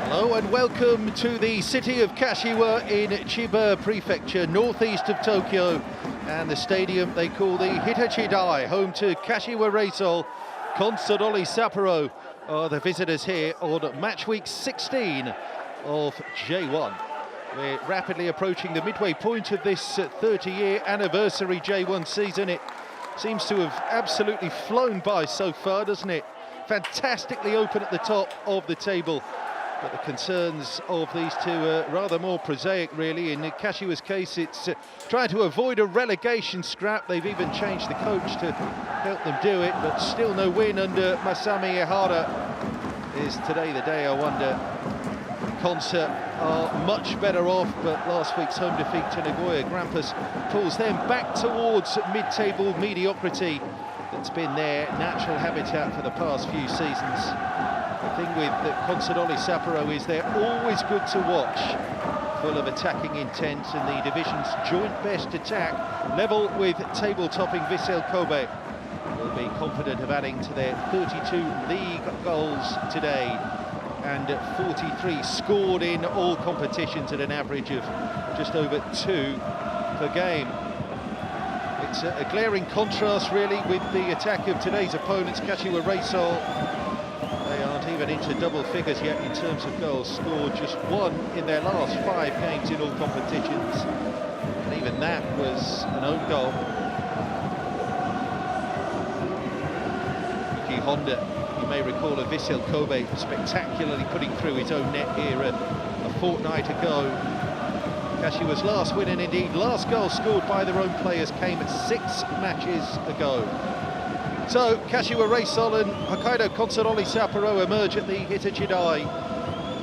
Hello and welcome to the city of Kashiwa in Chiba Prefecture, northeast of Tokyo, and the stadium they call the Hitachi-dai, home to Kashiwa Reysol. Consadole Sapporo are the visitors here on match week 16 of J1. We're rapidly approaching the midway point of this 30-year anniversary J1 season. It seems to have absolutely flown by so far, doesn't it? Fantastically open at the top of the table. But the concerns of these two are rather more prosaic, really. In Kashiwa's case, it's trying to avoid a relegation scrap. They've even changed the coach to help them do it, but still no win under Masami Ihara. Is today the day, I wonder? Consa are much better off, but last week's home defeat to Nagoya Grampus pulls them back towards mid-table mediocrity that's been their natural habitat for the past few seasons. The thing with Consadole Sapporo is they're always good to watch, full of attacking intent, and the division's joint best attack, level with table-topping Vissel Kobe, will be confident of adding to their 32 league goals today, and 43 scored in all competitions at an average of just over 2 per game. It's a glaring contrast, really, with the attack of today's opponents, Kashiwa Reysol. They aren't even into double figures yet in terms of goals scored, just 1 in their last 5 games in all competitions. And even that was an own goal. Yuki Honda, you may recall a Vissel Kobe spectacularly putting through his own net here a fortnight ago. Kashiwa's last win, and indeed last goal scored by their own players, came 6 matches ago. So, Kashiwa Reysol and Hokkaido Consadole Sapporo emerge at the Hitachi-dai.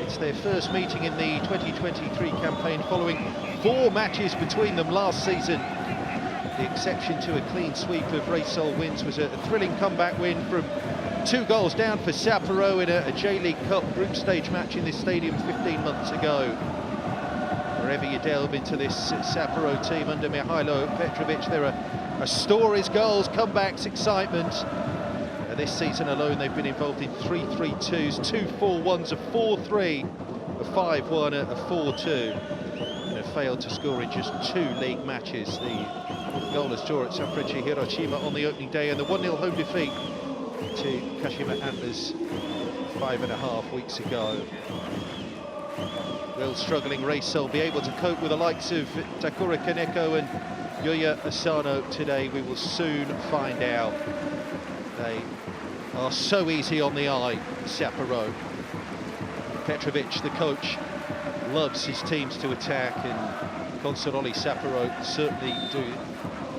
It's their first meeting in the 2023 campaign, following 4 matches between them last season. The exception to a clean sweep of Reysol wins was a thrilling comeback win from 2 goals down for Sapporo in a J.League Cup group stage match in this stadium 15 months ago. Wherever you delve into this Sapporo team under Mihailo Petrovic, there are stories, goals, comebacks, excitement. This season alone, they've been involved in 3-3-2s, 2 4-1s, a 4-3, a 5-1, a 4-2, and have failed to score in just 2 league matches. The goalless draw at Sanfrecce Hiroshima on the opening day, and the 1-0 home defeat to Kashima Antlers 5.5 weeks ago. Will struggling Reysol be able to cope with the likes of Takura Kaneko and Yuya Asano today? We will soon find out. They are so easy on the eye, Sapporo. Petrovic, the coach, loves his teams to attack, and Consadole Sapporo certainly do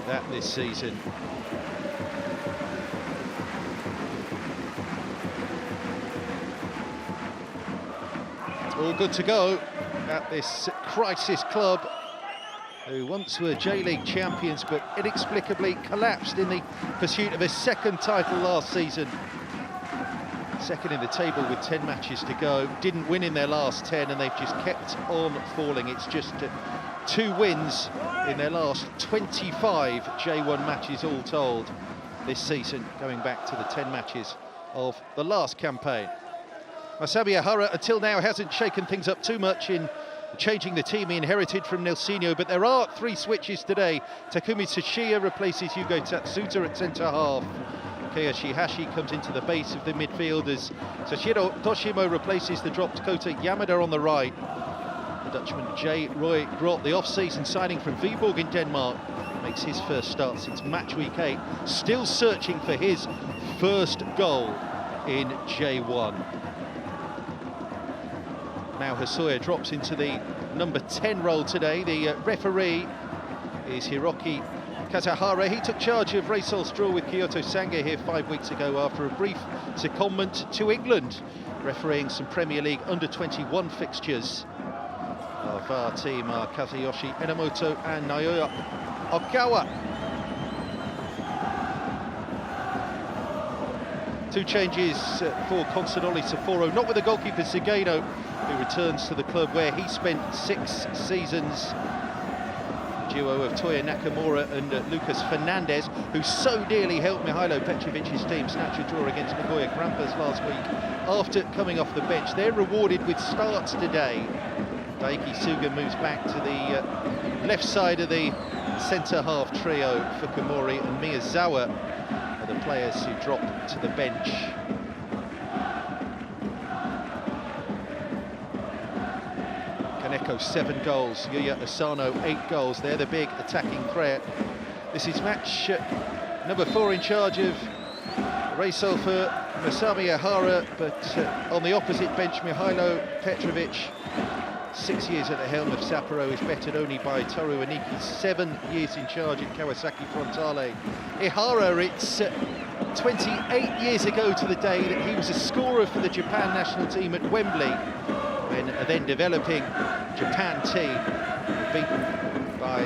that this season. All good to go at this crisis club, who once were J-League champions but inexplicably collapsed in the pursuit of a 2nd title last season. 2nd in the table with 10 matches to go, didn't win in their last 10, and they've just kept on falling. It's just 2 wins in their last 25 J1 matches all told this season, going back to the 10 matches of the last campaign. Masami Ihara until now hasn't shaken things up too much in changing the team he inherited from Nelsinho, but there are 3 switches today. Takumi Tsuchiya replaces Yugo Tatsuta at centre-half. Keiya Shihashi comes into the base of the midfield as Sashiro Toshimo replaces the dropped Kota Yamada on the right. The Dutchman J. Roy Grot, the off-season signing from Viborg in Denmark, makes his first start since match week 8, still searching for his first goal in J1. Now Hosoya drops into the number 10 role today. The referee is Hiroki Kazahara. He took charge of Reysol's draw with Kyoto Sanga here 5 weeks ago after a brief secondment to England, refereeing some Premier League under-21 fixtures. Of our team are Kazuyoshi Enomoto and Naoya Okawa. Two changes for Consadole Sapporo, not with the goalkeeper Sugeno, who returns to the club where he spent 6 seasons. Duo of Toya Nakamura and Lucas Fernandez, who so dearly helped Mihailo Petrovic's team snatch a draw against Nagoya Grampus last week after coming off the bench. They're rewarded with starts today. Daiki Suga moves back to the left side of the centre-half trio. Fukumori and Miyazawa are the players who drop to the bench. Kaneko 7 goals, Yuya Asano 8 goals. They're the big attacking threat. This is match number 4 in charge of Reysol for Masami Ihara, but on the opposite bench, Mihailo Petrovic, 6 years at the helm of Sapporo, is bettered only by Toru Aniki, 7 years in charge at Kawasaki Frontale. Ihara, it's 28 years ago to the day that he was a scorer for the Japan national team at Wembley, when a then developing Japan team beaten by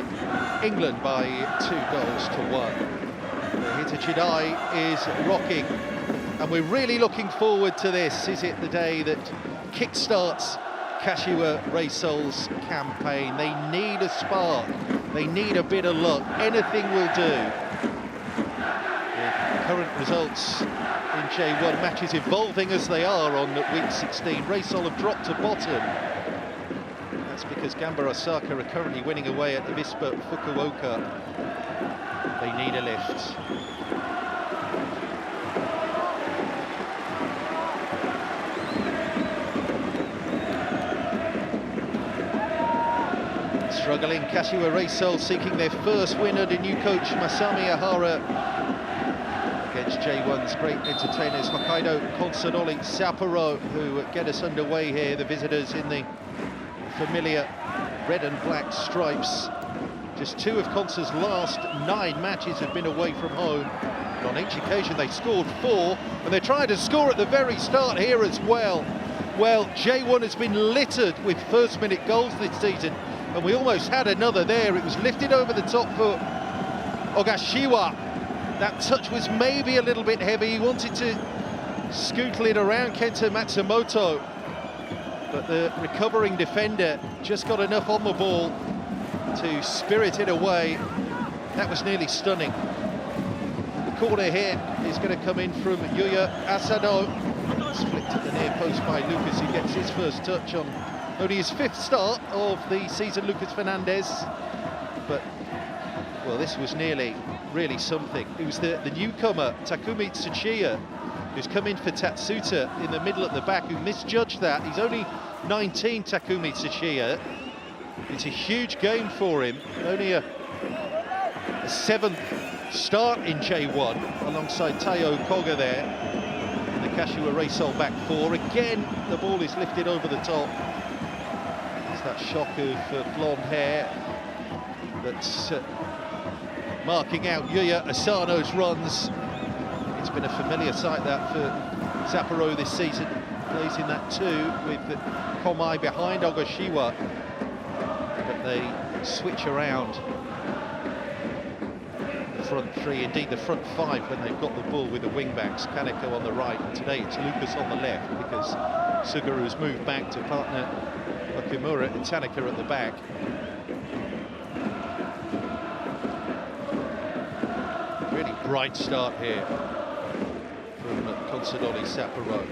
England by 2 goals to 1. The Hitachi Dai is rocking, and we're really looking forward to this. Is it the day that kickstarts Kashiwa Reysol's campaign? They need a spark, they need a bit of luck, anything will do. The current results in J1, matches evolving as they are on week 16. Reysol have dropped to bottom. That's because Gamba Osaka are currently winning away at the Vispa Fukuoka. They need a lift. Struggling Kashiwa Reysol, seeking their first win under new coach Masami Ihara against J1's great entertainers Hokkaido Consadole Sapporo, who get us underway here. The visitors in the familiar red and black stripes. Just 2 of Consa's last 9 matches have been away from home, and on each occasion they scored 4, and they're trying to score at the very start here as well. Well, J1 has been littered with first-minute goals this season, and we almost had another there. It was lifted over the top for Ogashiwa. That touch was maybe a little bit heavy. He wanted to scootle it around Kenta Matsumoto, but the recovering defender just got enough on the ball to spirit it away. That was nearly stunning. The corner here is going to come in from Yuya Asano. It's flicked at the near post by Lucas, who gets his first touch on only his 5th start of the season, Lucas Fernandez. But, well, this was nearly really something. It was the newcomer, Takumi Tsuchiya, who's come in for Tatsuta in the middle at the back, who misjudged that. He's only 19, Takumi Tsuchiya. It's a huge game for him. Only a 7th start in J1, alongside Taiyo Koga there. And the Kashiwa Reysol back 4. Again, the ball is lifted over the top. That shock of blonde hair that's marking out Yuya Asano's runs. It's been a familiar sight, that, for Sapporo this season. Plays in that 2 with Komai behind Ogashiwa, but they switch around the front 3, indeed the front 5, when they've got the ball with the wing-backs. Kaneko on the right, and today it's Lucas on the left, because Sugaru's moved back to partner Okumura and Tanaka at the back. Really bright start here from Consadole Sapporo.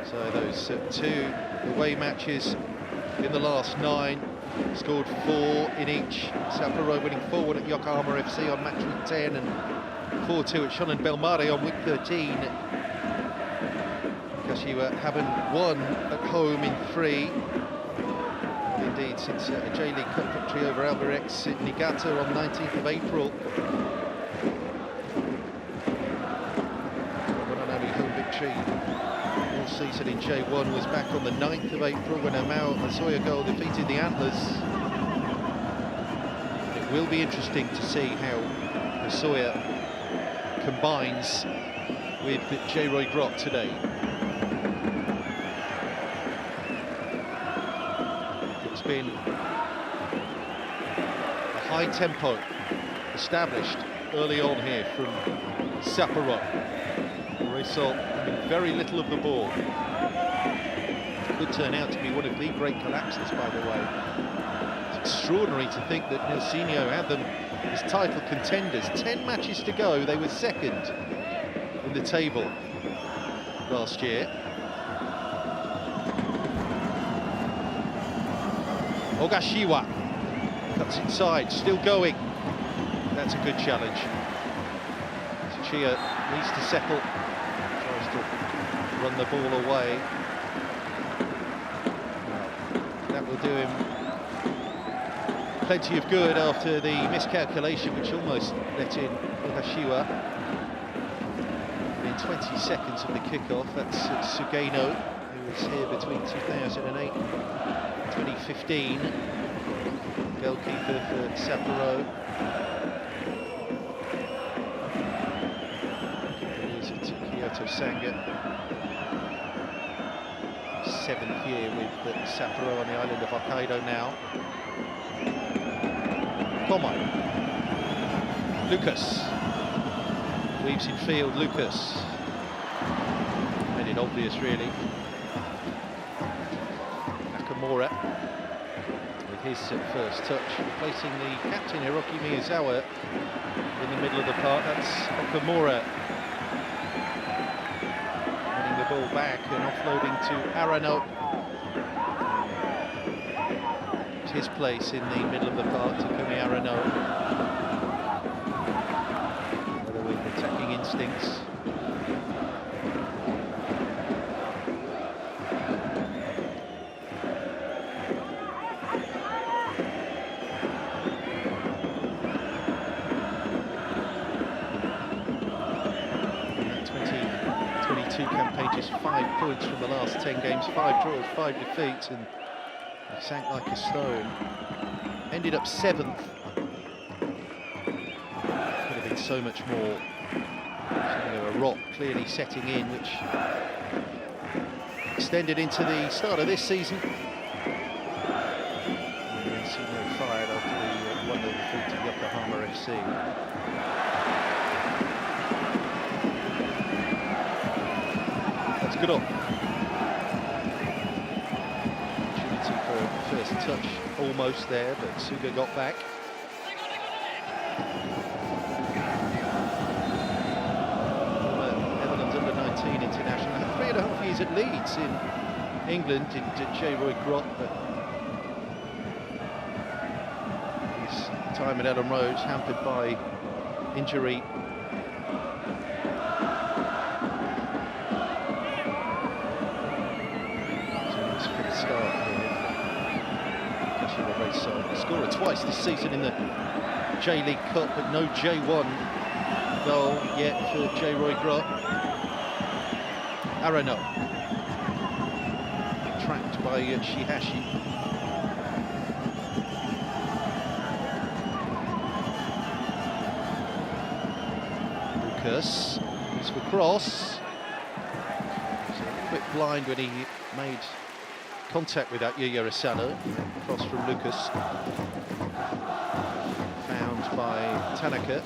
So those 2 away matches in the last 9, scored 4 in each. Sapporo winning 4-1 at Yokohama FC on Matchweek 10 and 4-2 at Shonan Bellmare on week 13. Kashiwa haven't won at home in 3. Indeed, since a J.League Cup victory over Albirex in Niigata on 19th of April. One and only home victory all season in J1 was back on the 9th of April when Amao Asoya goal defeated the Antlers. It will be interesting to see how Asoya combines with J-Roy Grot today. It's been a high tempo established early on here from Sapporo. Reysol having very little of the ball. Could turn out to be one of the great collapses, by the way. It's extraordinary to think that Nilsinho had them as title contenders. 10 matches to go, they were second in the table last year. Ogashiwa cuts inside, still going. That's a good challenge. Tsuchiya needs to settle, tries to run the ball away. That will do him plenty of good after the miscalculation which almost let in Kashiwa. In 20 seconds of the kickoff, that's Sugeno, who was here between 2008 and 2015. Goalkeeper for Sapporo. Kyoto Sanga. 7th year with Sapporo on the island of Hokkaido now. Komai. Lucas. Weaves in field, Lucas. Made it obvious, really. Nakamura with his first touch, replacing the captain Hiroki Miyazawa in the middle of the park. That's Okamura. Winning the ball back and offloading to Arano. It's his place in the middle of the park, Takumi Arano. Attacking instincts. That 2022 campaign, just 5 points from the last 10 games, 5 draws, 5 defeats, and they sank like a stone. Ended up 7th. Could have been so much more. A rock clearly setting in, which extended into the start of this season. Nilsinho fired after the 1-0 defeat to Yokohama FC. That's good on. Opportunity for a first touch almost there, but Suga got back. International, 3.5 years at Leeds in England, did J.LEAGUE Grot, but his time at Ellen Road hampered by injury. So it's for the start here. Kashiwa Reysol, scorer twice this season in the J.League Cup, but no J1 goal yet for J.LEAGUE Grot. Arano, trapped by Shihashi. Lucas, goes for cross. He's a little bit blind when he made contact with that Yuya Asano. Cross from Lucas. Found by Tanaka.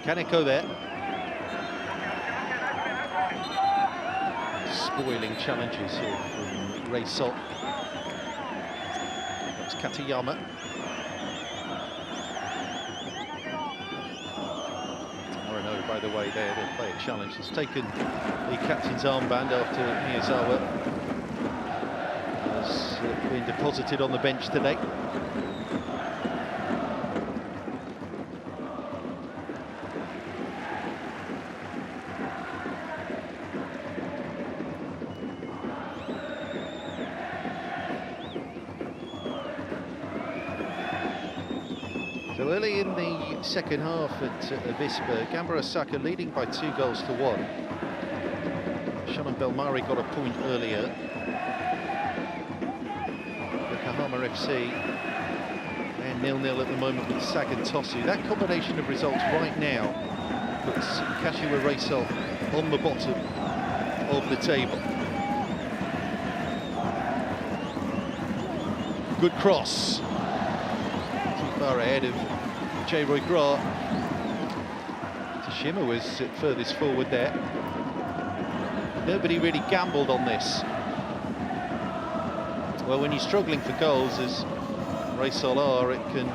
Kaneko there. Spoiling challenges here from Reysol. That's Katayama. Arano, by the way, there, the player challenge has taken the captain's armband after Miyazawa has been deposited on the bench today. So early in the second half at Avispa, Gamba Osaka leading by 2 goals to 1. Shonan Bellmare got a point earlier. Yokohama FC, and 0-0 at the moment with Sagan Tosu. That combination of results right now puts Kashiwa Reysol on the bottom of the table. Good cross. Too far ahead of J-Roy Gra. Tashima was furthest forward there. Nobody really gambled on this. Well, when you're struggling for goals, as Reysol are, it can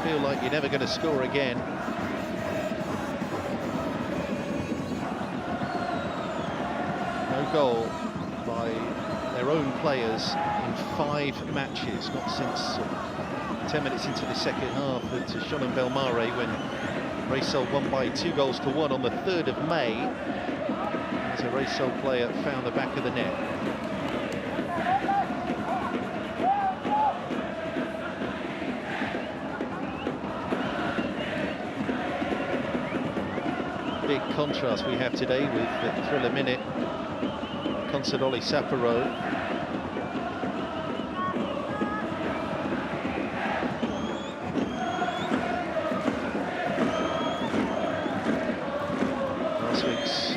feel like you're never going to score again. No goal by their own players in 5 matches, not since 10 minutes into the second half at Shonan Bellmare, when Reysol won by 2-1 on the 3rd of May, as a Reysol player found the back of the net. Big contrast we have today with the thriller minute, Consadole Sapporo. Last week's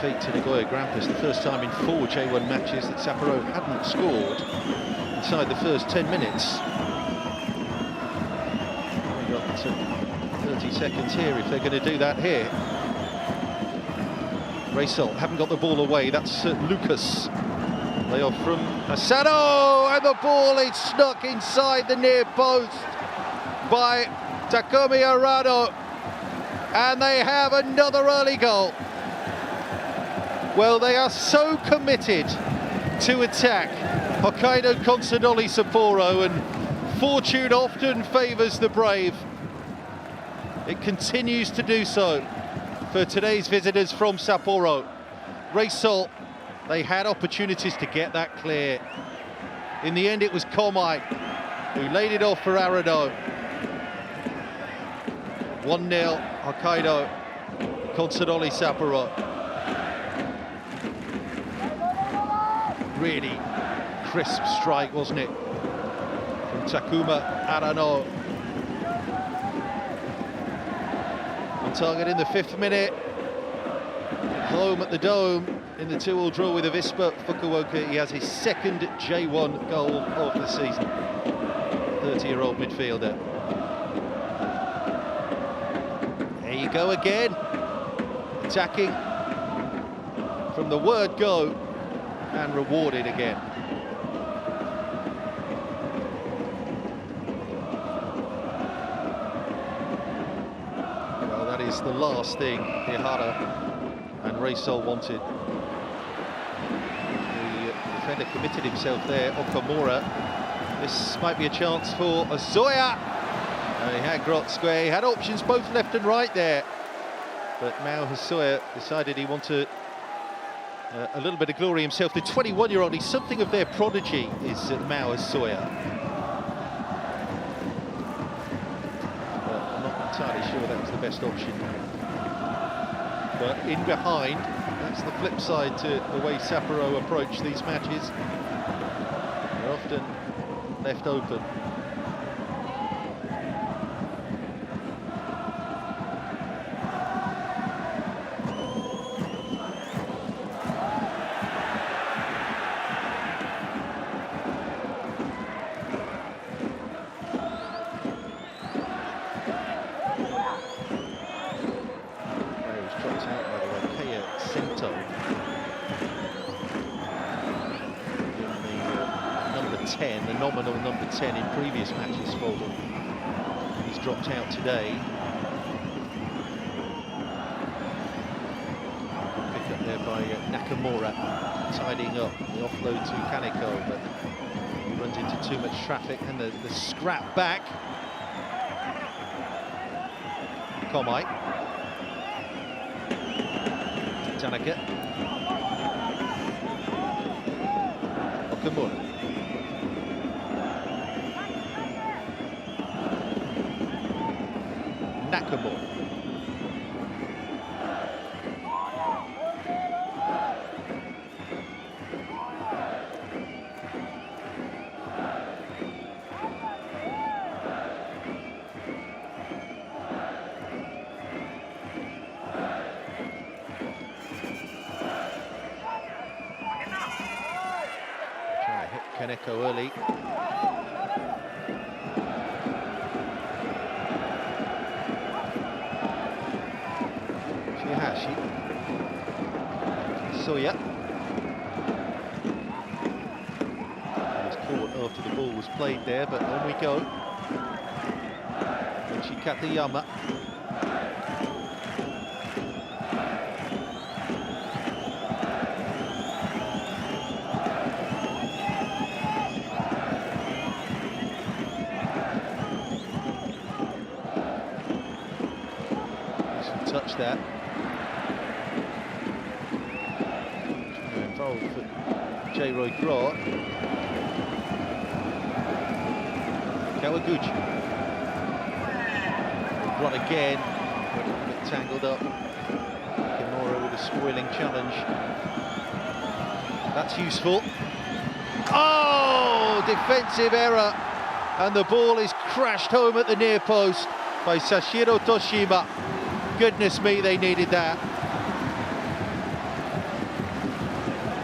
defeat to Nagoya Grampus, the first time in 4 J1 matches that Sapporo hadn't scored inside the first 10 minutes. We got 30 seconds here if they're going to do that here. Reysol haven't got the ball away. That's Lucas. Layoff from Asano, and the ball is snuck inside the near post by Takumi Arano, and they have another early goal. Well, they are so committed to attack Hokkaido Consadole Sapporo, and fortune often favours the brave. It continues to do so for today's visitors from Sapporo. Reysol, they had opportunities to get that clear. In the end, it was Komai who laid it off for Arano. 1-0, Hokkaido Consadole Sapporo. Really crisp strike, wasn't it, from Takuma Arano. Target in the 5th minute. Home at the Dome in the 2-2 draw with Avispa Fukuoka. He has his 2nd J1 goal of the season. 30-year-old midfielder. There you go again. Attacking from the word go and rewarded again. Is the last thing Ihara and Reysol wanted. The defender committed himself there, Okamura. This might be a chance for Azoya. He had Grotzque, he had options both left and right there, but Mao Hasoya decided he wanted a little bit of glory himself. The 21-year-old, he's something of their prodigy, is Mao Hasoya. Entirely sure that was the best option, but in behind, that's the flip side to the way Sapporo approach these matches. They're often left open. The nominal number 10 in previous matches for them. He's dropped out today. Picked up there by Nakamura, tidying up the offload to Kaneko, but he runs into too much traffic, and the scrap back. Komai. Tanaka. Okamura. Nakamura. Kaneko early. Shihashi. Soya. He was caught after the ball was played there, but on we go. Katayama. Touch that. Involved for J.Roy Grot. Kawaguchi. Grot again. A bit tangled up. Kimura with a spoiling challenge. That's useful. Oh! Defensive error. And the ball is crashed home at the near post by Sashiro Toshima. Goodness me, they needed that.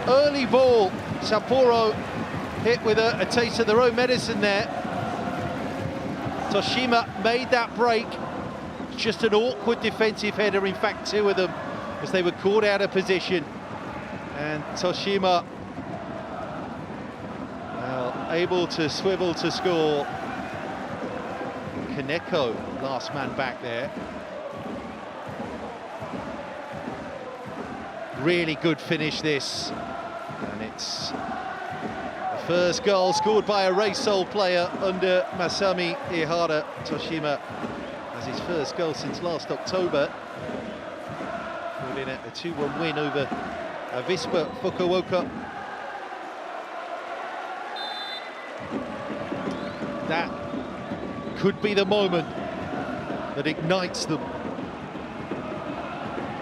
Early ball, Sapporo hit with a taste of their own medicine there. Toshima made that break. Just an awkward defensive header, in fact, two of them, as they were caught out of position. And Toshima, well, able to swivel to score. Kaneko, last man back there. Really good finish this, and it's the first goal scored by a Reysol player under Masami Ihara. Toshima has his first goal since last October, putting at a 2-1 win over Avispa Fukuoka. That could be the moment that ignites them.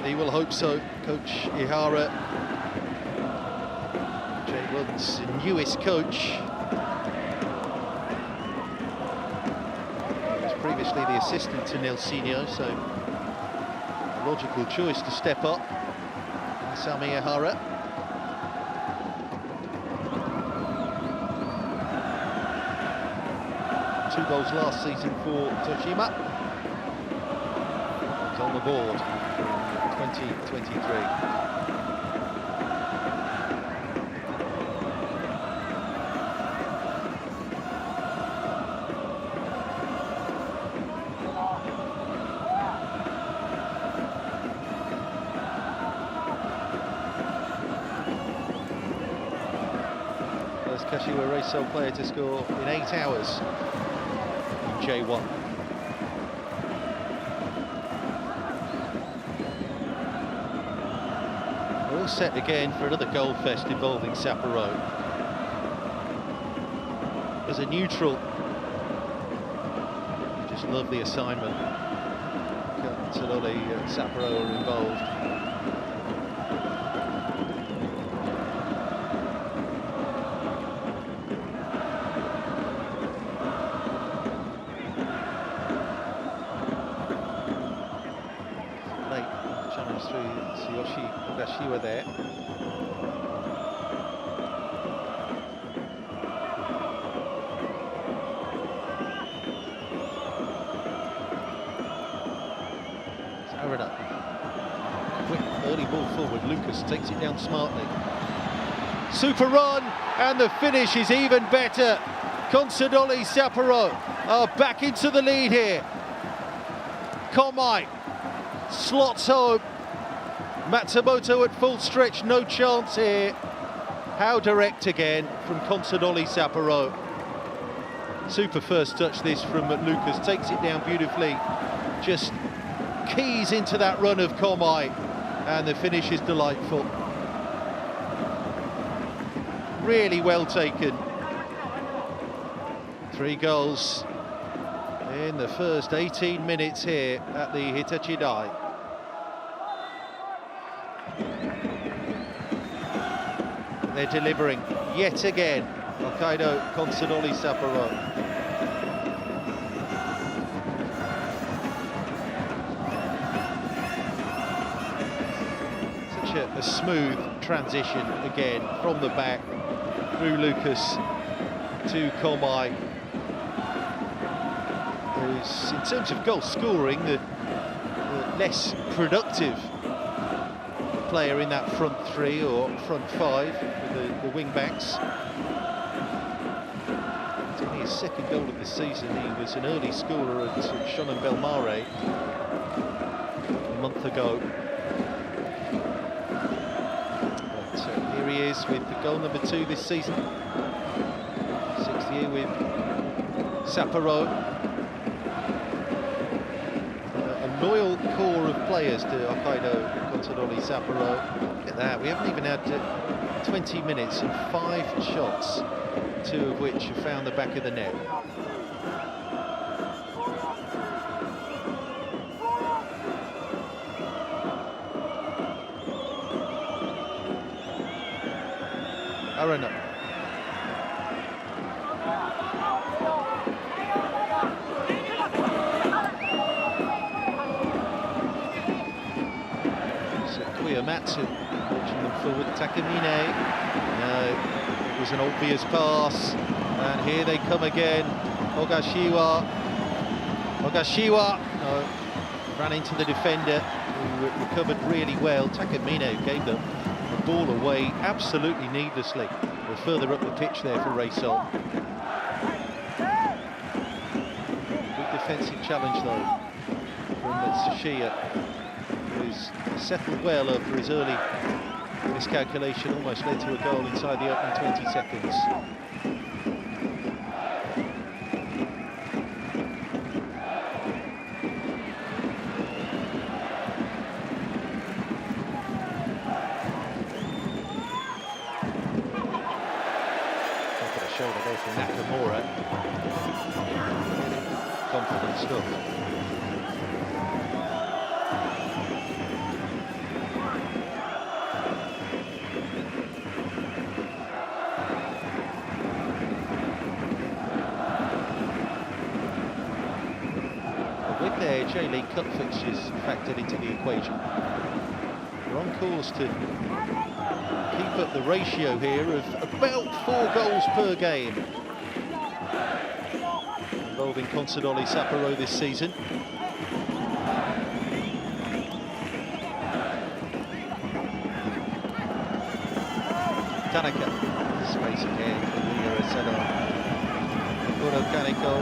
He will hope so. Coach Ihara, J1's newest coach. He was previously the assistant to Nilsinho, so a logical choice to step up. Masami Ihara. Two goals last season for Toshima. He's on the board. 2023. First Kashiwa Reysol player to score in 8 hours in J1. Set again for another goal fest involving Sapporo. As a neutral, just love the assignment. Consadole Sapporo are involved. Challenge through Tsuyoshi Kashiwa there. Arada. Quick early ball forward. Lucas takes it down smartly. Super run, and the finish is even better. Consadole Sapporo are back into the lead here. Komai slots home. Matsumoto at full stretch, no chance here. How direct again from Consadole Sapporo. Super first touch this from Lucas, takes it down beautifully. Just keys into that run of Komai, and the finish is delightful. Really well taken. 3 goals in the first 18 minutes here at the Hitachi Dai. They're delivering yet again, Hokkaido Consadole Sapporo. Such a smooth transition again from the back through Lucas to Komai, who's, in terms of goal scoring, the less productive player in that front three or front five with the wing backs. It's only his second goal of the season. He was an early scorer at Shonan Bellmare a month ago. But here he is with the goal number 2 this season. 6th year with Sapporo. A loyal core of players to Hokkaido Consadole Sapporo. Look at that, we haven't even had 20 minutes and 5 shots, 2 of which have found the back of the net. Arano. Matsu launching them forward. Takamine. No, it was an obvious pass. And here they come again. Ogashiwa. No, ran into the defender, who recovered really well. Takamine gave them the ball away absolutely needlessly. We're further up the pitch there for Reysol. Good defensive challenge though from Tsuchiya, who's settled well after his early miscalculation, almost led to a goal inside the opening 20 seconds. Top of the shoulder there from Nakamura. Confident stuff. Their J-League Cup fixtures factored into the equation. We're on course to keep up the ratio here of about 4 goals per game involving Consadole Sapporo this season. Tanaka, space again for MEIJI YASUDA. Goro Kaneko.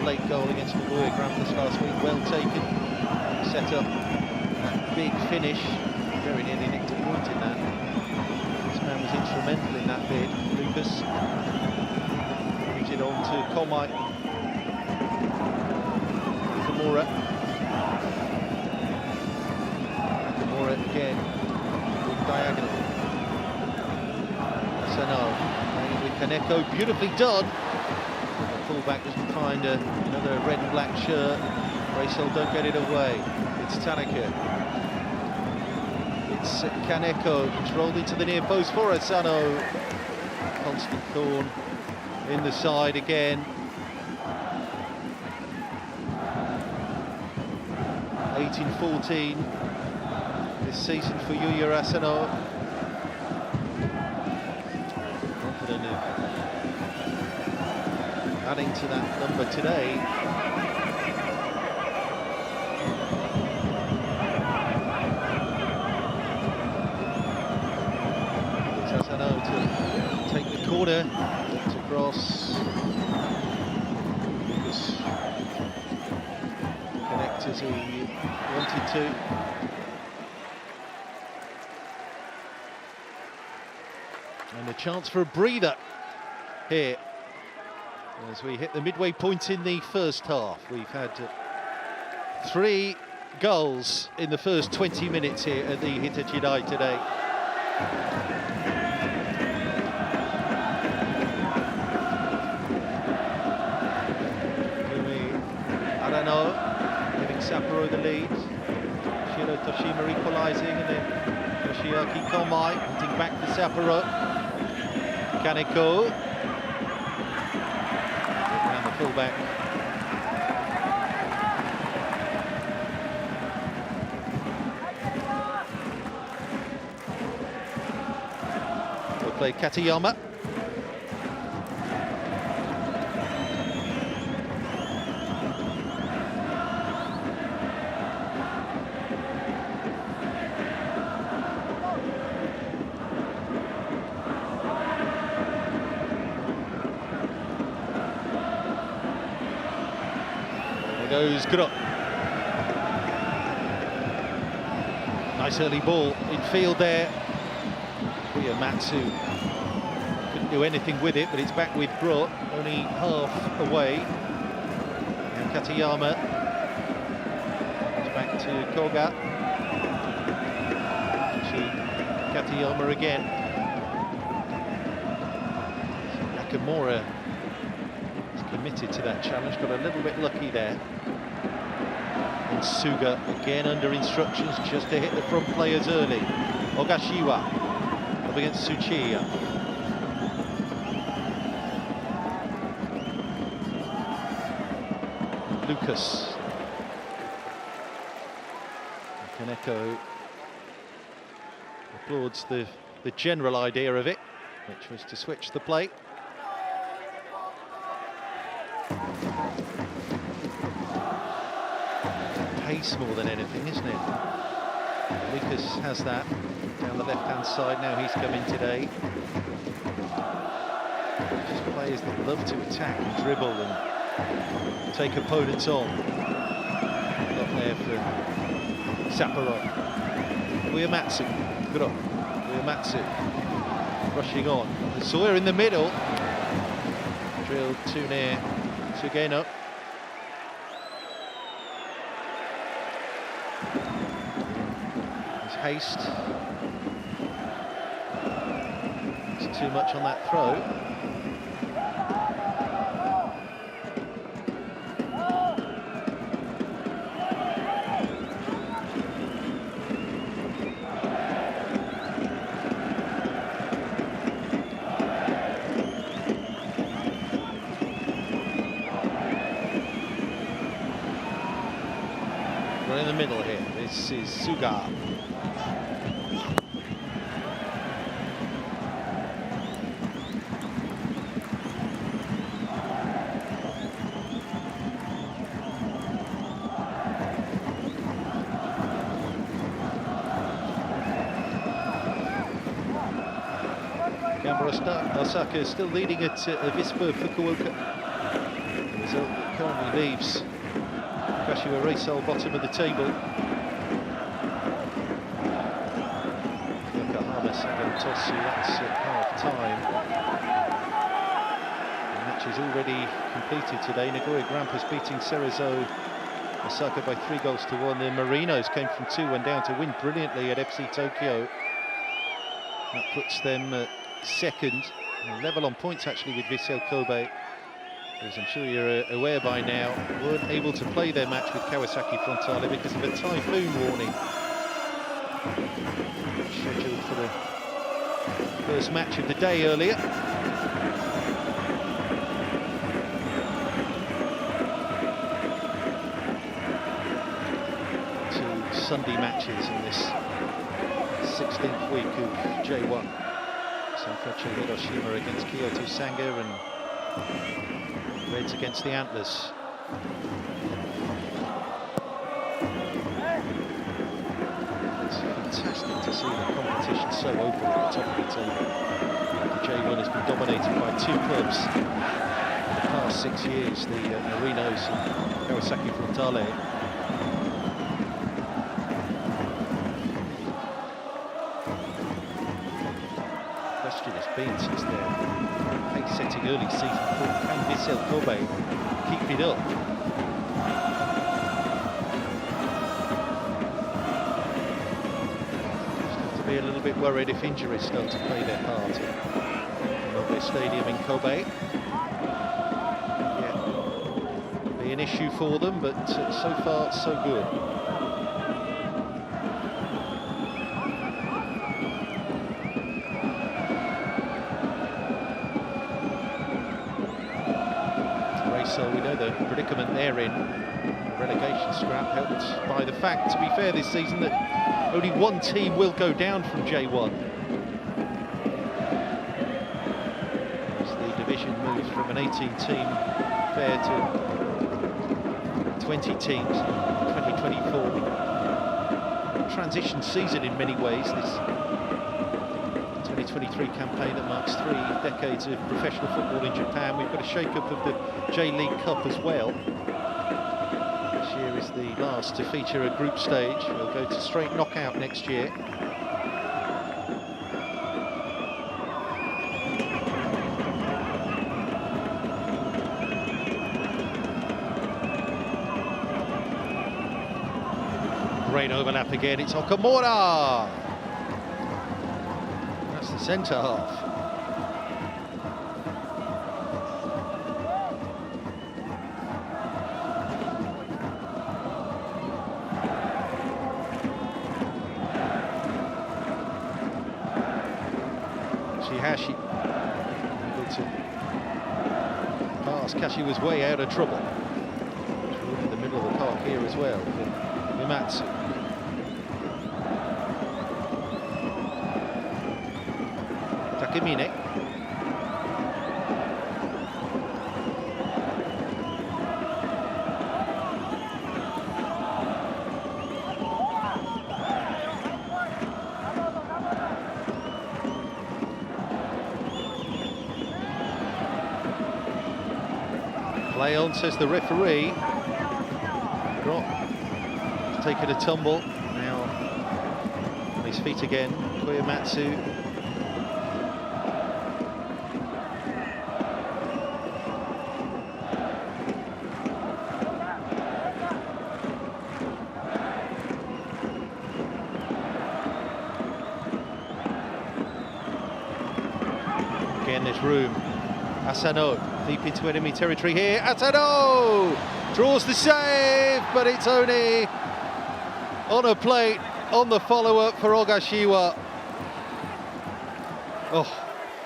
Late goal against Nagoya Grampus last week, well taken, set up that big finish, very nearly nicked a point in that. This man was instrumental in that bid. Lucas moves it on to Komai. Nakamura again, big diagonal. Sano playing with Kaneko, beautifully done. Fullback doesn't find another red and black shirt. Reysol don't get it away. It's Tanaka. It's Kaneko. It's rolled into the near post for Asano. Constant thorn in the side again. 18-14 this season for Yuya Asano. Confident of adding to that number today. It's Asano to take the corner, to cross. Lucas connect as he wanted to. And a chance for a breather here as we hit the midway point in the first half. We've had 3 goals in the first 20 minutes here at the Hitachidai today. Arano giving Sapporo the lead. Shiro Toshima equalising, and then Yoshiaki Komai hunting back to Sapporo. Kaneko. Fullback. play Katayama. Goes Gro. Nice early ball in field there. Matsu couldn't do anything with it, but it's back with Gro, only half away. And Katayama back to Koga. Katayama again. Nakamura is committed to that challenge, got a little bit lucky there. And Suga again under instructions just to hit the front players early. Ogashiwa up against Tsuchiya. Lucas. Kaneko applauds the general idea of it, which was to switch the play. Pace more than anything, isn't it? Lucas has that down the left-hand side. Now he's come in today. Just players that love to attack and dribble and take opponents on. Not there for Sapporo. Uematsu. Good on. Uematsu rushing on. Sawyer in the middle. Drilled too near Sugeno. Haste. It's too much on that throw. Right in the middle here. This is Suga. Osaka is still leading at Avispa Fukuoka. The result that currently leaves Kashiwa Reysol bottom of the table. Yokohama Sagan Tosu, that's at half-time. The match is already completed today. Nagoya Grampus beating Cerezo Osaka by 3-1. The Marinos came from 2-1 down to win brilliantly at FC Tokyo. That puts them second, level on points actually with Vissel Kobe, as I'm sure you're aware by now, weren't able to play their match with Kawasaki Frontale because of a typhoon warning. Scheduled for the first match of the day earlier. Two Sunday matches in this 16th week of J1. Sanfrecce Hiroshima against Kyoto Sanga and Reds against the Antlers. It's fantastic to see the competition so open at the top of the table. The J1 has been dominated by two clubs for the past 6 years, the Marinos and Kawasaki Frontale. Since their pace-setting early season form, can Vissel Kobe keep it up? Just have to be a little bit worried if injuries start to play their part in Nobe Stadium in Kobe. Yeah, be an issue for them, but so far so good. So we know the predicament they're in, the relegation scrap, helped by the fact, to be fair this season, that only one team will go down from J1. division moves from an 18-team fair to 20 teams in 2024. Transition season in many ways, this 2023 campaign that marks 3 decades of professional football in Japan. We've got a shake-up of the J.League Cup as well. This year is the last to feature a group stage. We'll go to straight knockout next year. Great overlap again, it's Okamura! That's the centre half. Shihashi able to pass Kashiwa's way out of trouble. In the middle of the park here as well for Mimatsu. Takemine. Play on, says the referee. Drop. He's taken a tumble. Now on his feet again. Koyamatsu. Again, there's room. Asano deep into enemy territory here. Asano draws the save, but it's only on a plate on the follow-up for Ogashiwa. Oh,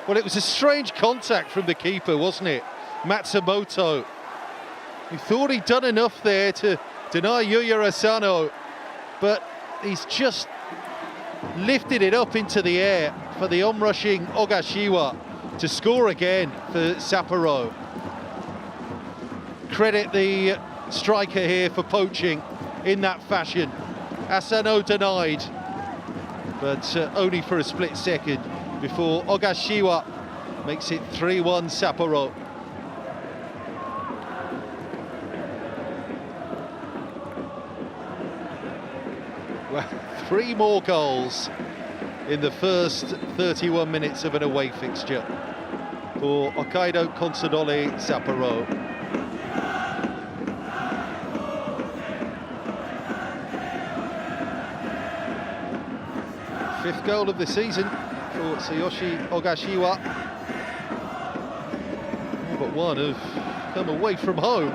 well, it was a strange contact from the keeper, wasn't it? Matsumoto. He thought he'd done enough there to deny Yuya Asano, but he's just lifted it up into the air for the onrushing Ogashiwa to score again for Sapporo. Credit the striker here for poaching in that fashion. Asano denied, but only for a split second before Ogashiwa makes it 3-1 Sapporo. Well, 3 more goals in the first 31 minutes of an away fixture for Hokkaido Consadole Sapporo. Fifth goal of the season for Tsuyoshi Ogashiwa. All but one have come away from home.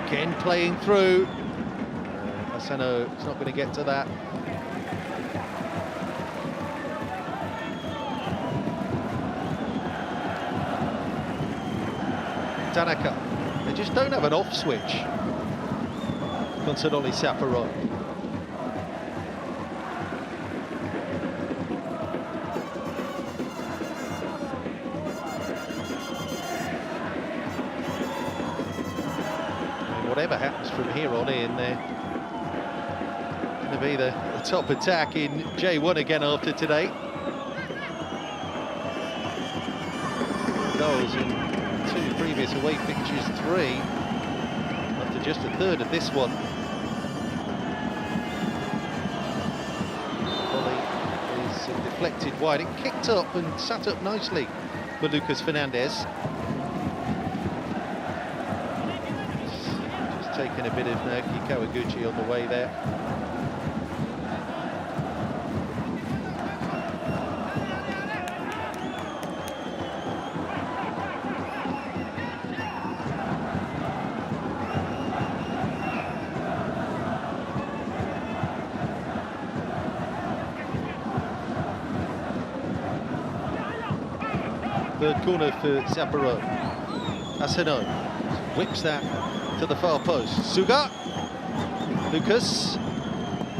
Again playing through. Asano is not going to get to that. Tanaka. They just don't have an off switch. Consadole Sapporo. Whatever happens from here on in, they're going to be the top attack in J1 again after today. Goals in 2 previous away fixtures, 3 after just a third of this one. Volley is deflected wide. It kicked up and sat up nicely for Lucas Fernandez. Taking a bit of Naoki Kawaguchi on the way there. Third corner for Sapporo. Asano whips that to the far post. Suga Lucas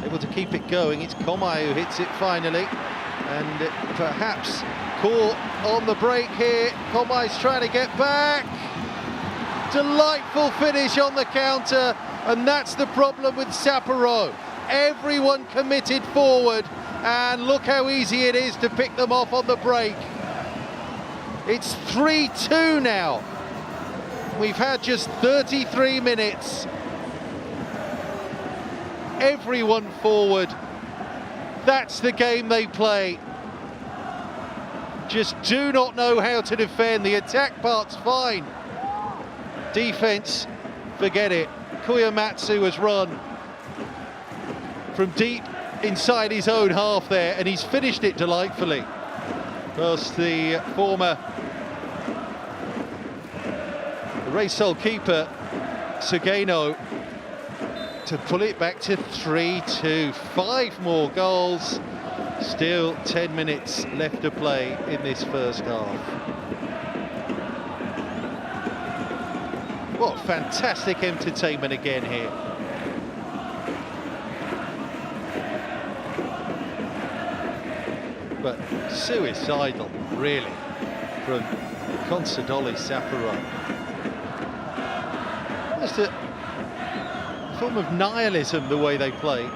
able to keep it going. It's Komai who hits it finally, and perhaps caught on the break here. Komai's trying to get back. Delightful finish on the counter, and that's the problem with Sapporo. Everyone committed forward, and look how easy it is to pick them off on the break. It's 3-2 now. We've had just 33 minutes. Everyone forward. That's the game they play. Just do not know how to defend. The attack part's fine. Defense, forget it. Koyamatsu has run from deep inside his own half there, and he's finished it delightfully. Whilst the former Reysol keeper, Sugeno, to pull it back to 3-2. 5 more goals. Still 10 minutes left to play in this first half. What fantastic entertainment again here. But suicidal, really, from Consadole Sapporo. Just a form of nihilism, the way they play.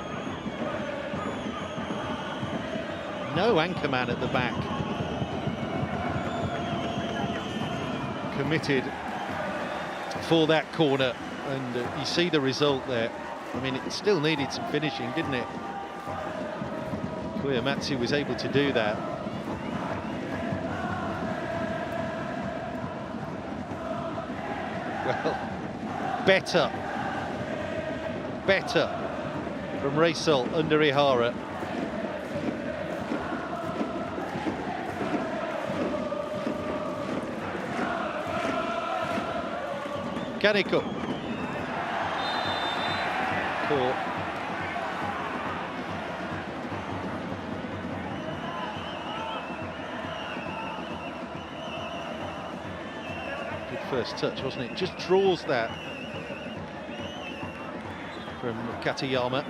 No anchorman at the back. Committed for that corner, and you see the result there. I mean, it still needed some finishing, didn't it? Koyamatsu was able to do that. Well, better from Reysol under Ihara. Kaneko. Caught. Good first touch, wasn't it? Just draws that from Katayama.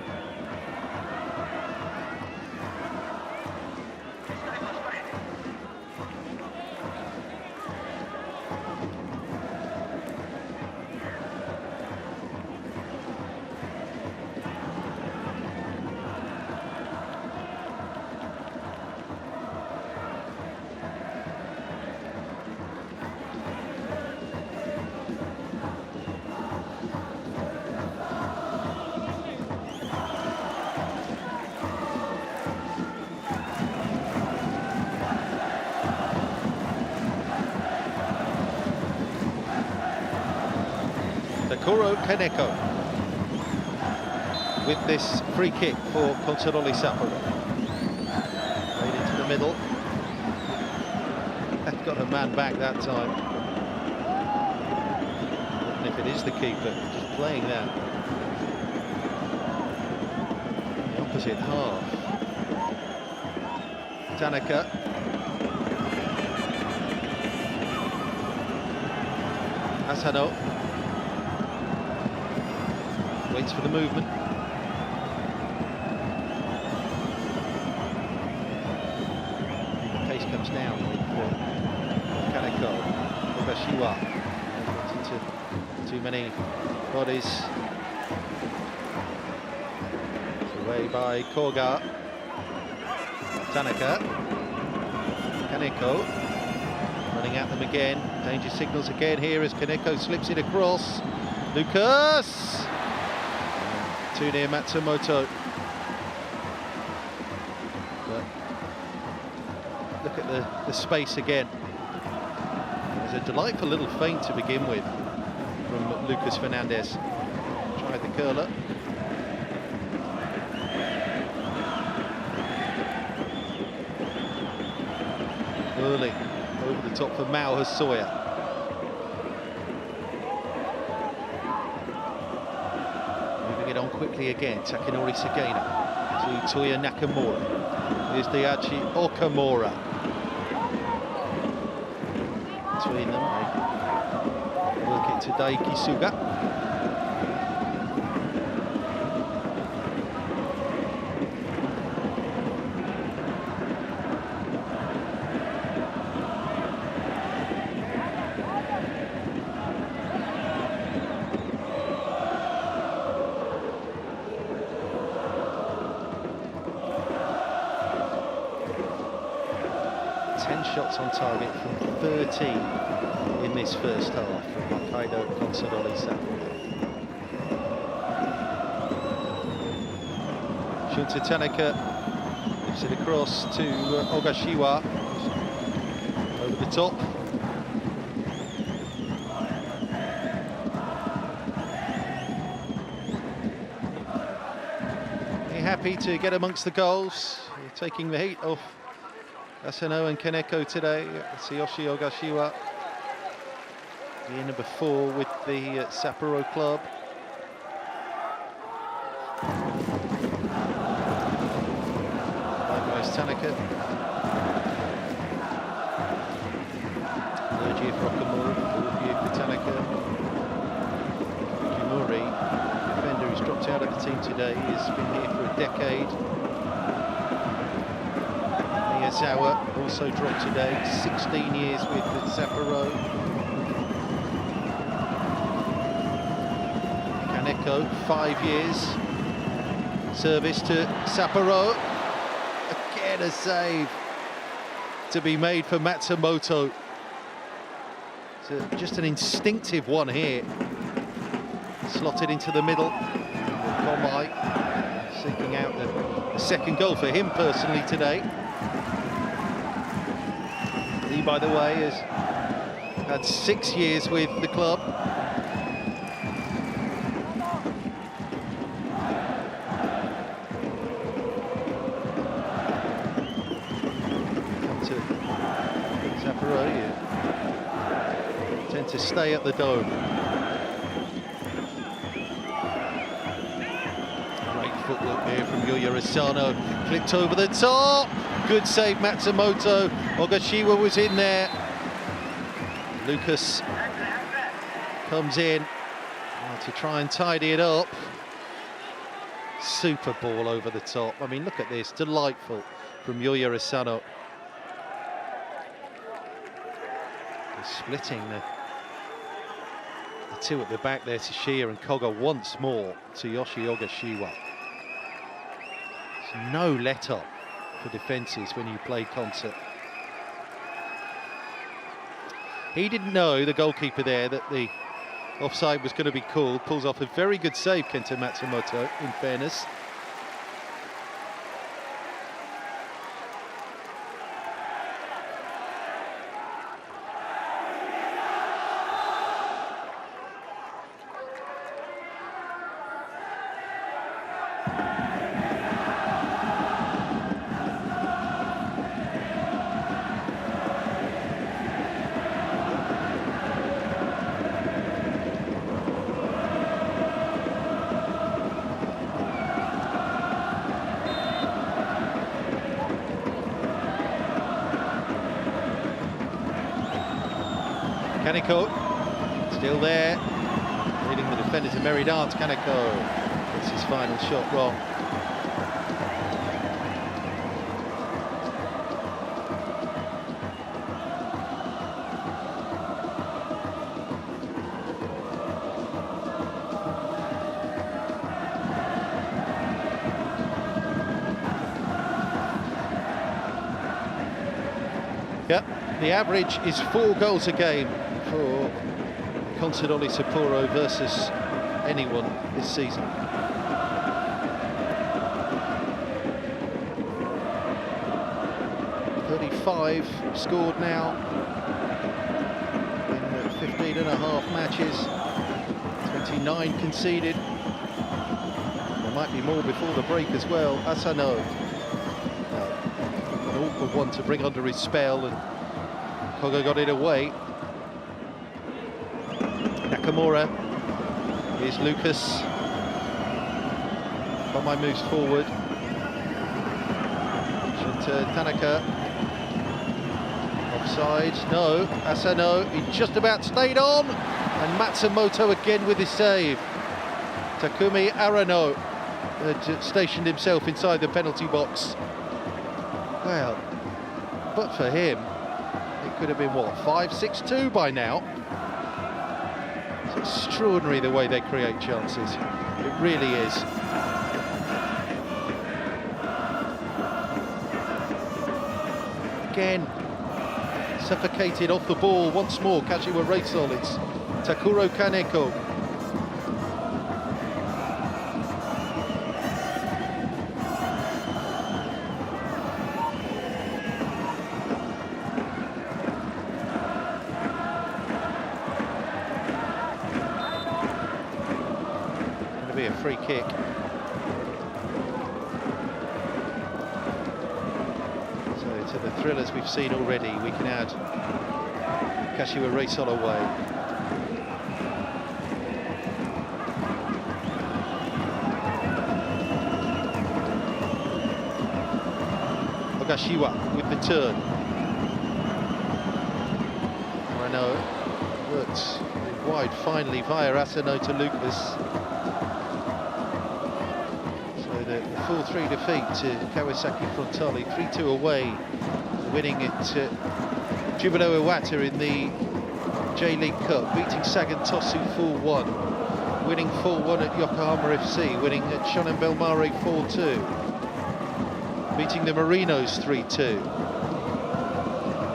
Kuro Kaneko with this free kick for Consadole Sapporo. Played into the middle. They've got a man back that time. Even if it is the keeper, just playing that. The opposite half. Tanaka. Asano. Waits for the movement. The pace comes down with Kaneko. Kashiwa. Into too many bodies. It's away by Koga. Tanaka. Kaneko. Running at them again. Danger signals again here as Kaneko slips it across. Lucas! Too near Matsumoto. But look at the space again. There's a delightful little feint to begin with from Lucas Fernandez. Tried the curler. Early over the top for Mao Hosoya. On quickly again, Takanori Sugeno to Toya Nakamura. Here's Daichi Okamura. Between them, they work it to Daiki Suga. shots on target from 13 in this first half from Hokkaido Consadole Sapporo. Shunta Tanaka gives it across to Ogashiwa. Over the top. Happy to get amongst the goals, taking the heat off Asano and Kaneko today. Tsuyoshi Ogashiwa, the number 4 with the Sapporo club. Likewise Tanaka. Third year for Okamura, 4th year for Tanaka. Fukimori, defender who's dropped out of the team today, has been here for a decade. Miyazawa also dropped today, 16 years with Sapporo. Kaneko, 5 years. Service to Sapporo. Again a save to be made for Matsumoto. So just an instinctive one here. Slotted into the middle. Komai seeking out a second goal for him personally today. He, by the way, has had 6 years with the club. Come to Sapporo, you tend to stay at the Dome. Footwork here from Yuya Asano, flicked over the top, good save Matsumoto, Ogashiwa was in there, Lucas comes in to try and tidy it up, super ball over the top. I mean, look at this, delightful from Yuya Asano. He's splitting the two at the back there, Tsuchiya and Koga once more to Yoshi Ogashiwa. No let-up for defences when you play concert. He didn't know, the goalkeeper there, that the offside was going to be called. Pulls off a very good save, Kenta Matsumoto, in fairness. Kaneko, still there, leading the defender to merry dance. Kaneko gets his final shot wrong. Yep, the average is 4 goals a game for Consadole Sapporo versus anyone this season. .35 scored now in 15 and a half matches, 29 conceded. There might be more before the break as well. Asano, an awkward one to bring under his spell, and Koga got it away. Nakamura, here's Lucas. Komai moves forward. Shunta Tanaka. Offside, no. Asano, he just about stayed on. And Matsumoto again with his save. Takumi Arano had stationed himself inside the penalty box. Well, but for him, it could have been, what, 5-6-2 by now? It's extraordinary the way they create chances. It really is. Again, suffocated off the ball once more. Kashiwa Reysol, it's Takuro Kaneko. Going to be a free kick. To the thrillers we've seen already, we can add Kashiwa Reysol away. Ogashiwa with the turn. Rano works wide finally via Asano to Lucas. The 4-3 defeat to Kawasaki Frontale, 3-2 away, winning at Jubilo Iwata in the J.League Cup, beating Sagan Tosu 4-1, winning 4-1 at Yokohama FC, winning at Shonan Bellmare 4-2, beating the Marinos 3-2,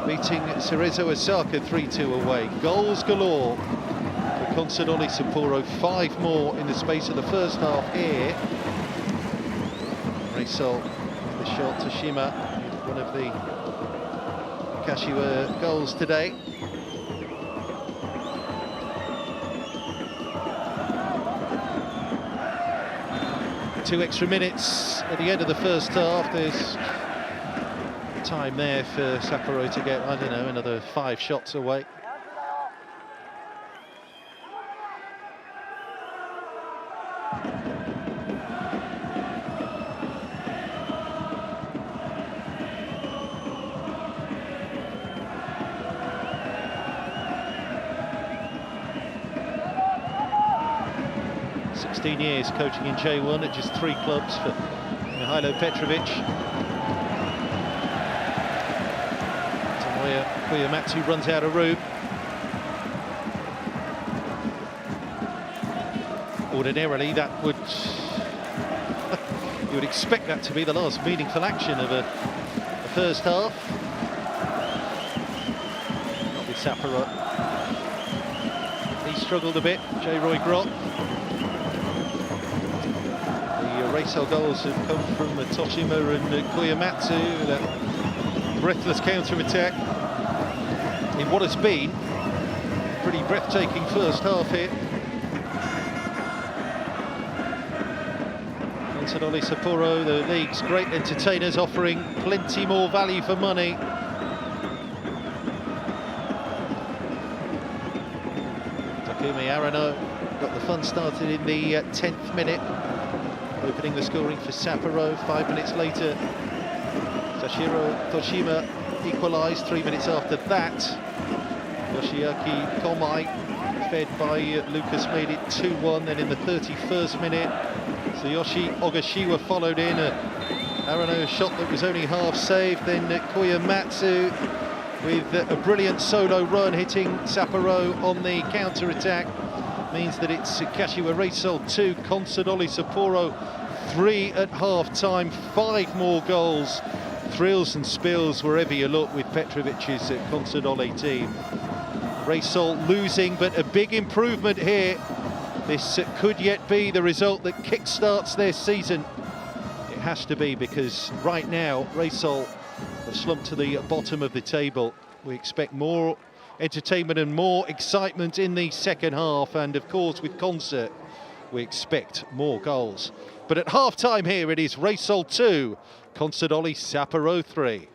beating Cerezo Osaka 3-2 away. Goals galore for Consadole Sapporo, 5 more in the space of the first half here. Reysol, the shot to Shima, one of the Kashiwa goals today. Two extra minutes at the end of the first half. There's time there for Sapporo to get, I don't know, another 5 shots away. Years coaching in J1 at just 3 clubs for Mihailo Petrovic. Tomoya Koyamatsu runs out of room. Ordinarily that would you would expect that to be the last meaningful action of a first half. Not with Sapporo. He struggled a bit, J. Roy Grott. Reysol goals have come from Toshima and Koyamatsu. That breathless counter-attack in what has been a pretty breathtaking first half here. Consadole Sapporo, the league's great entertainers, offering plenty more value for money. Takumi Arano got the fun started in the 10th minute. Opening the scoring for Sapporo. 5 minutes later, Sashiro Toshima equalised. 3 minutes after that, Yoshiaki Komai, fed by Lucas, made it 2-1. Then in the 31st minute, Tsuyoshi Ogashiwa followed in. Arano shot that was only half saved. Then Koyamatsu with a brilliant solo run, hitting Sapporo on the counter-attack. Means that it's Kashiwa Reysol 2, Consadole Sapporo 3 at half-time. 5 more goals. Thrills and spills wherever you look with Petrovic's Consadole team. Reysol losing, but a big improvement here. This could yet be the result that kick-starts their season. It has to be, because right now Reysol have slumped to the bottom of the table. We expect more entertainment and more excitement in the second half, and of course with Concert we expect more goals. But at half-time here it is Reysol 2, Consadole Sapporo 3.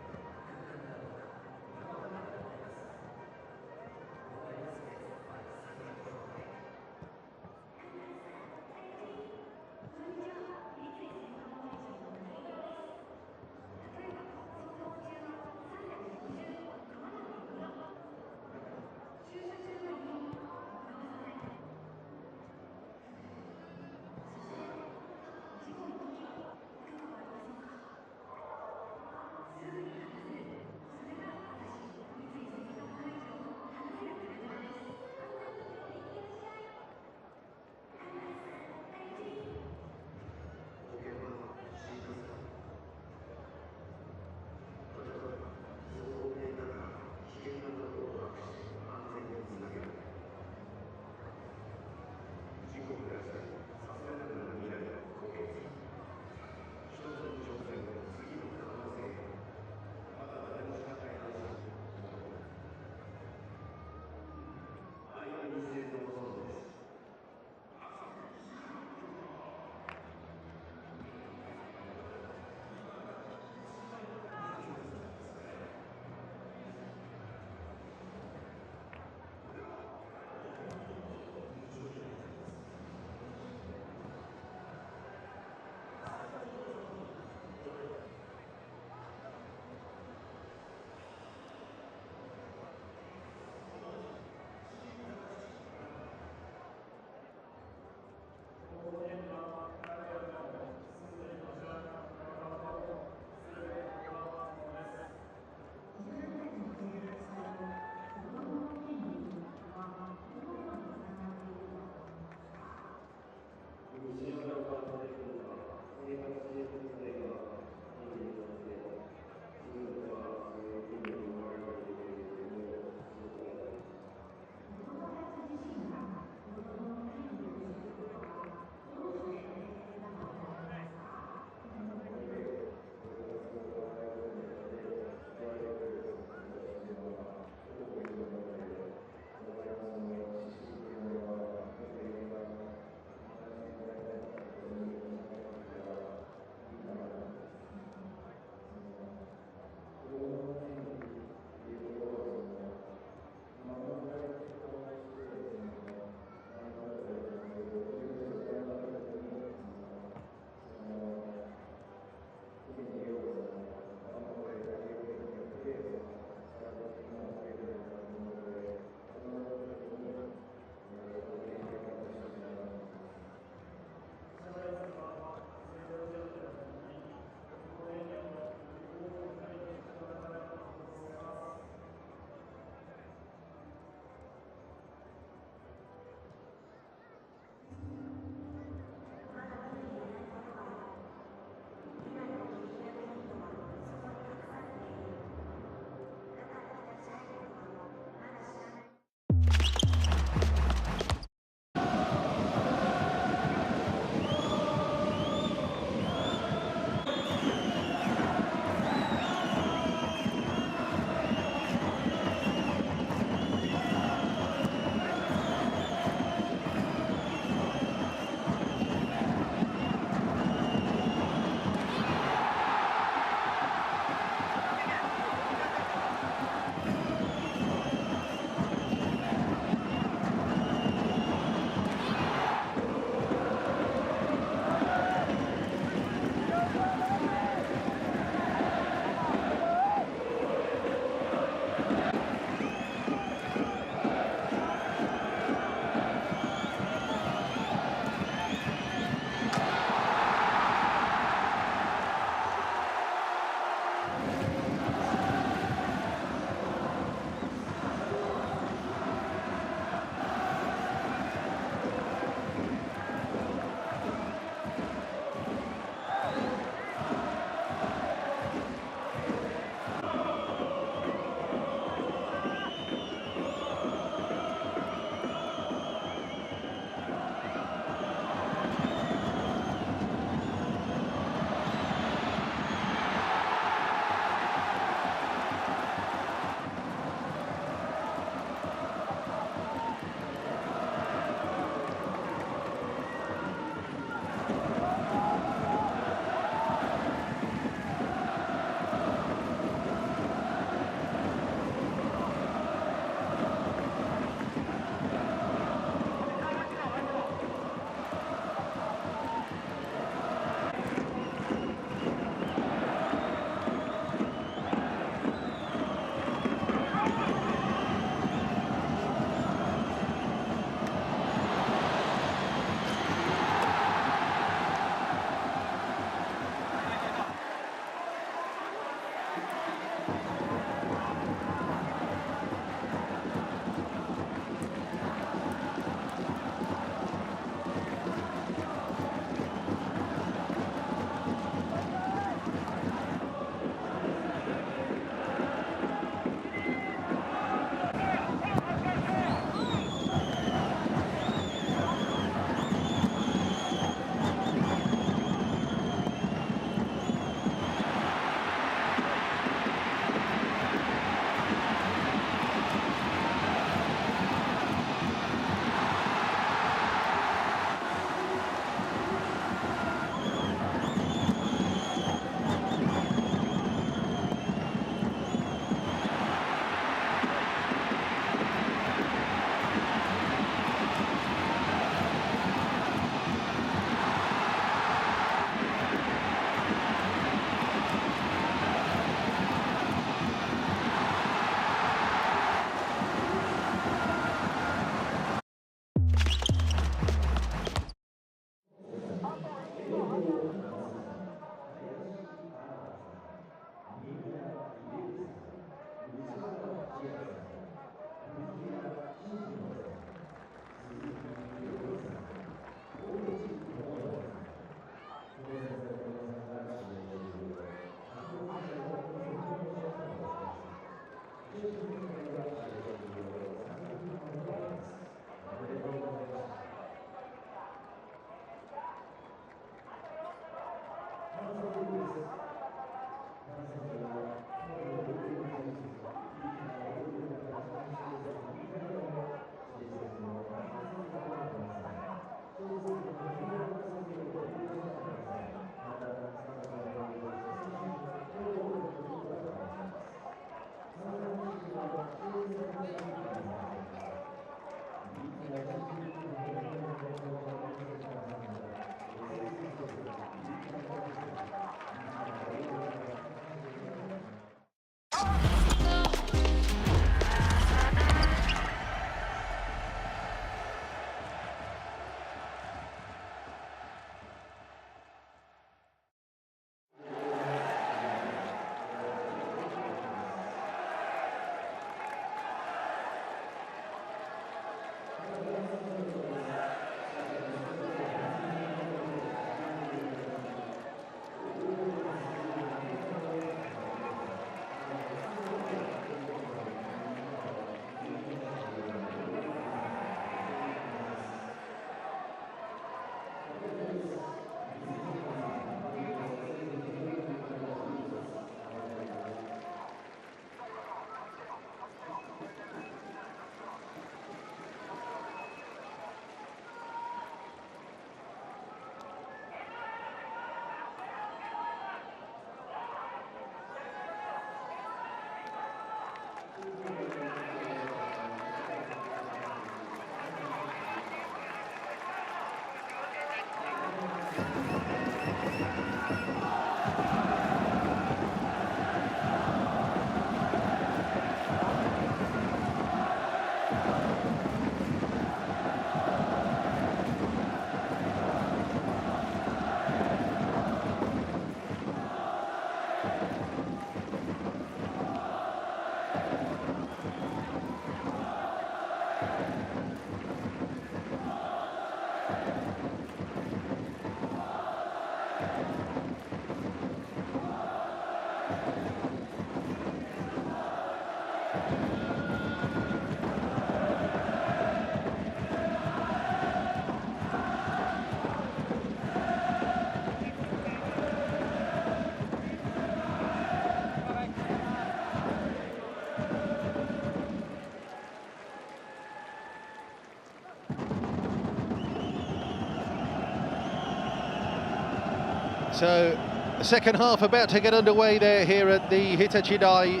So, the second half about to get underway there here at the Hitachi-Dai.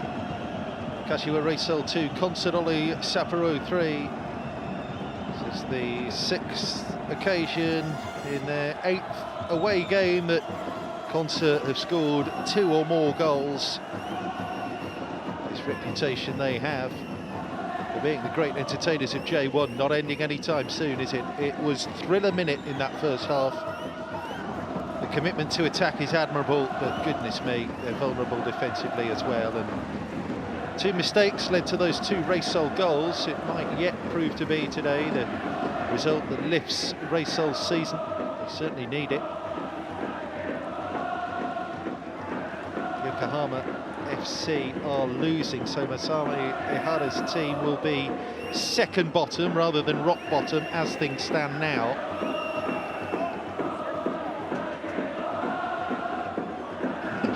Kashiwa Reysol 2, Consadole Sapporo 3. This is the 6th occasion in their 8th away game that Consa have scored 2 or more goals. This reputation they have for being the great entertainers of J1, not ending anytime soon, is it? It was thriller minute in that first half. The commitment to attack is admirable, but goodness me, they're vulnerable defensively as well. And 2 mistakes led to those 2 Reysol goals. It might yet prove to be today the result that lifts Reysol's season. They certainly need it. Yokohama FC are losing, so Masami Ihara's team will be second bottom rather than rock bottom as things stand now.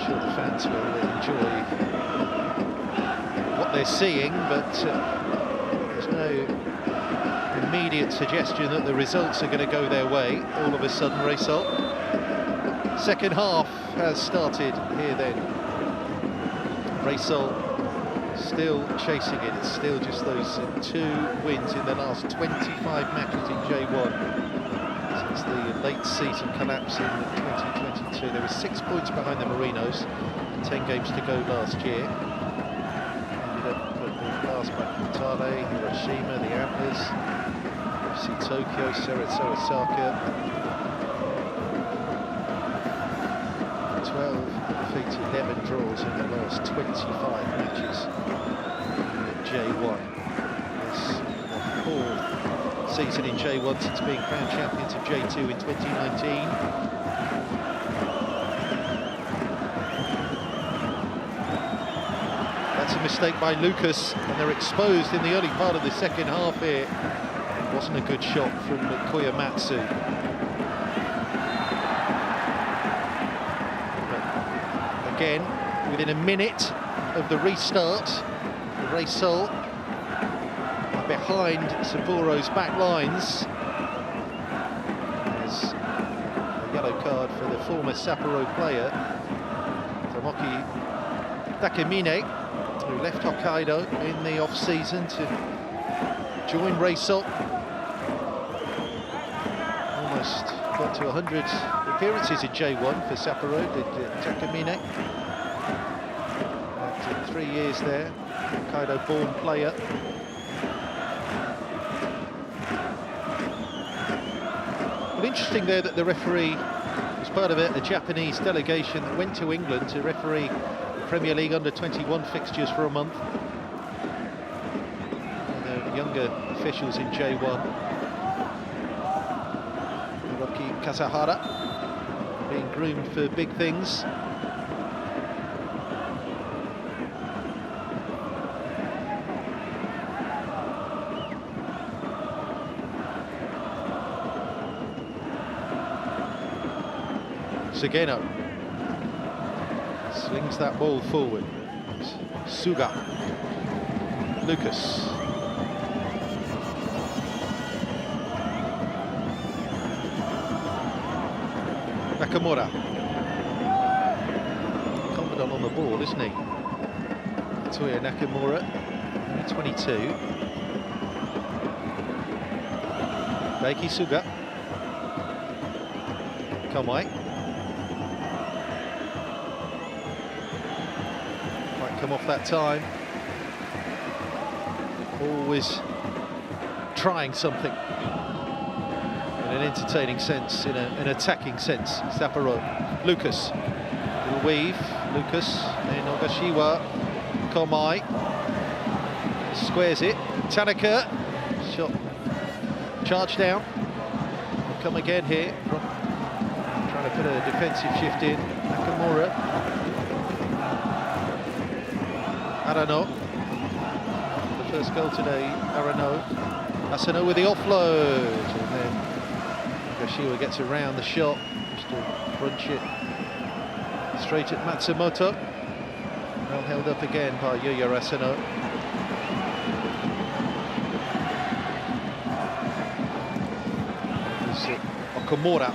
The fans will enjoy what they're seeing, but there's no immediate suggestion that the results are going to go their way all of a sudden. Reysol. Second half has started here then. Reysol still chasing it. It's still just those 2 wins in the last 25 matches in J1 since the late season collapse in 2022. There were 6 points behind the Marinos, 10 games to go last year. Ended up at the last by Futale, Hiroshima, the Antlers, FC Tokyo, Cerezo Osaka. 12 defeats, 11 draws in the last 25 matches in J1. It's the 4th season in J1 since being crowned champions of J2 in 2019. That's a mistake by Lucas, and they're exposed in the early part of the second half here. It wasn't a good shot from Koyamatsu. But again, within a minute of the restart, Reysol behind Sapporo's back lines. There's a yellow card for the former Sapporo player, Tomoki Takemine, who left Hokkaido in the off-season to join Reysol. Almost got to 100 appearances in J1 for Sapporo, did Takemine. After 3 years there, Hokkaido-born player. But interesting there that the referee was part of a Japanese delegation that went to England to referee the Premier League under-21 fixtures for a month. And the younger officials in J1, Hiroki Kasahara, being groomed for big things. Sugeno slings that ball forward. Suga. Lucas. Nakamura. Confident on the ball, isn't he? Toya Nakamura, only 22. Reiki Suga. Kamai. come off that time. Always trying something in an entertaining sense, in an attacking sense. Sapporo, Lucas, little weave, Lucas, then Kashiwa, Komai, squares it, Tanaka, shot, charge down, come again here, trying to put a defensive shift in, Nakamura, Arano, the first goal today, Arano, Asano with the offload, and then Kashiwa gets around the shot, just to crunch it straight at Matsumoto. Well held up again by Yuya Asano. There's Okamura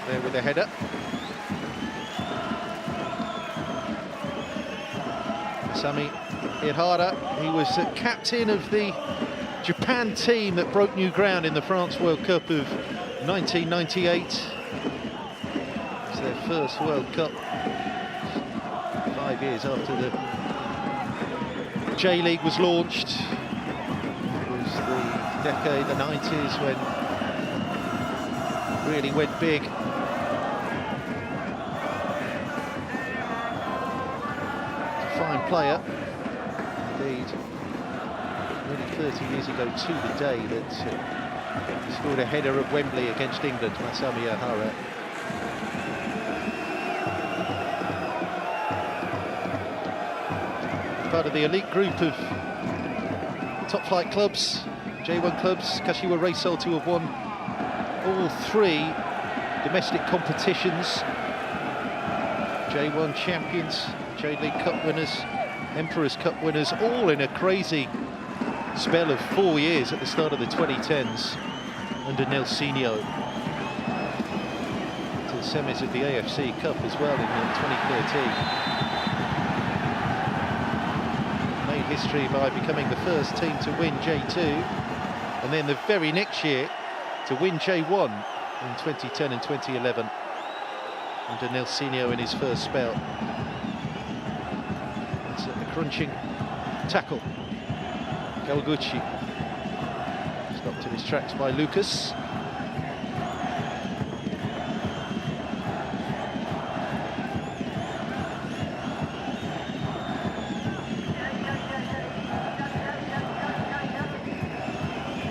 there with the header. Sami Ihara, he was captain of the Japan team that broke new ground in the France World Cup of 1998. It's their first World Cup 5 years after the J-League was launched. It was the decade, the 90s, when it really went big. It's a fine player, indeed. Nearly 30 years ago to the day that he scored a header at Wembley against England, Masami Ihara. Part of the elite group of top flight clubs, J1 clubs, Kashiwa Reysol, to have won all 3 domestic competitions. J1 champions, J-League Cup winners, Emperor's Cup winners, all in a crazy spell of 4 years at the start of the 2010s under Nelsinho. To the semis of the AFC Cup as well in 2013. Made history by becoming the first team to win J2, and then the very next year to win J1 in 2010 and 2011 under Nelsinho in his first spell. It's a crunching tackle. Kawaguchi stopped in his tracks by Lucas.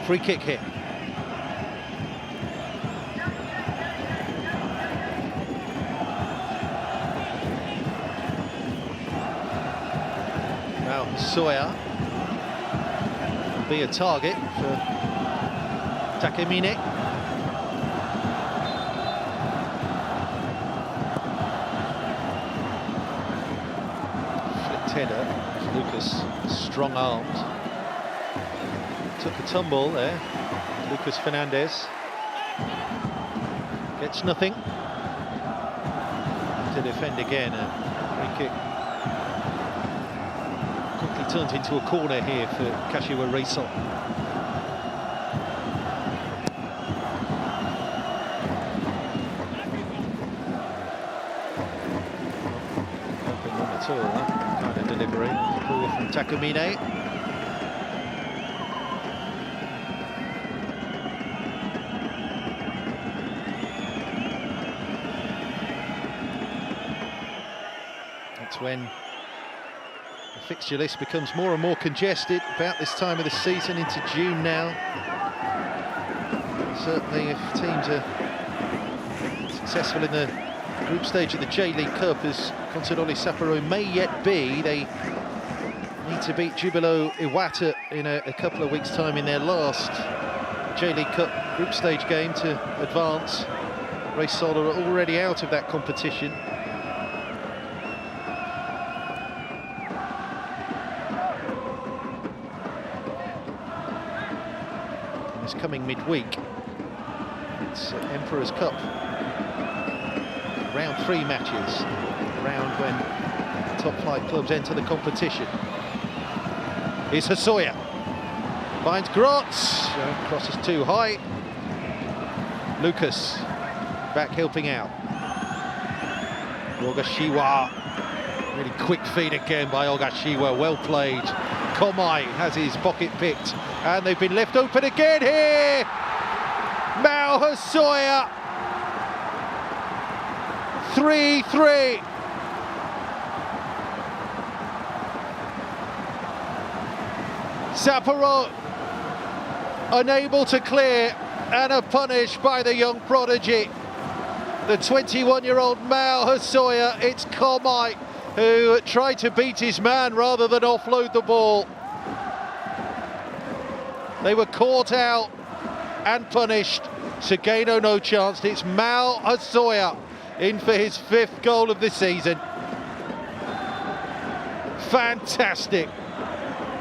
Free kick here. Now Sawyer be a target for Takemine. Flicked header, Lucas strong-armed. Took a tumble there, Lucas Fernandez. Gets nothing. To defend again, a free kick. Quickly turns into a corner here for Kashiwa Reysol. Nothing wrong at all, that kind of delivery. Ball from Takamine. That's when the fixture list becomes more and more congested about this time of the season, into June now. Certainly if teams are successful in the group stage of the J-League Cup, as Consadole Sapporo may yet be, they need to beat Jubilo Iwata in a couple of weeks' time in their last J-League Cup group stage game to advance. Reysol are already out of that competition. It's coming midweek. It's Emperor's Cup. Round 3 matches. Round when top flight clubs enter the competition. Here's Hasoya. Finds Grotz. Crosses too high. Lucas back helping out. Rogashiwa. Really quick feed again by Ogashiwa, well played. Komai has his pocket picked, and they've been left open again here. Mao Hosoya, 3-3. Sapporo unable to clear, and a punish by the young prodigy, the 21-year-old Mao Hosoya. It's Komai who tried to beat his man rather than offload the ball. They were caught out and punished. Sugeno no chance. It's Mao Hosoya in for his 5th goal of the season. Fantastic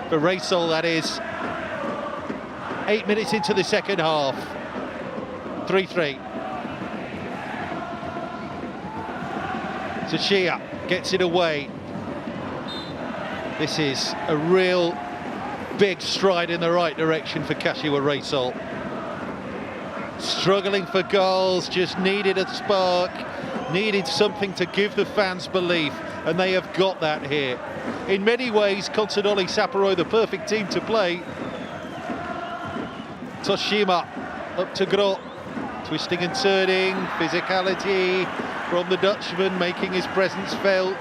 for Reysol, that is. 8 minutes into the second half. 3-3. Tsuchiya gets it away. This is a real big stride in the right direction for Kashiwa Reysol. Struggling for goals, just needed a spark, needed something to give the fans belief, and they have got that here. In many ways, Consadole Sapporo, the perfect team to play. Toshima up to Gro, twisting and turning, physicality from the Dutchman, making his presence felt.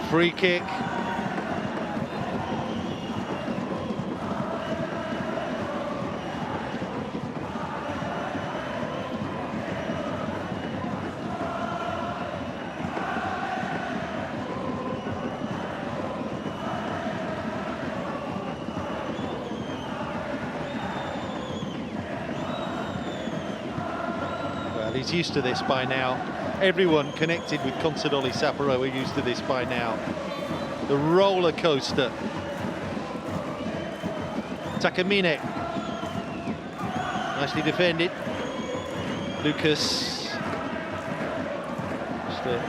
Free kick. He's used to this by now. Everyone connected with Consadole Sapporo are used to this by now. The roller coaster. Takamine. Nicely defended. Lucas. Just a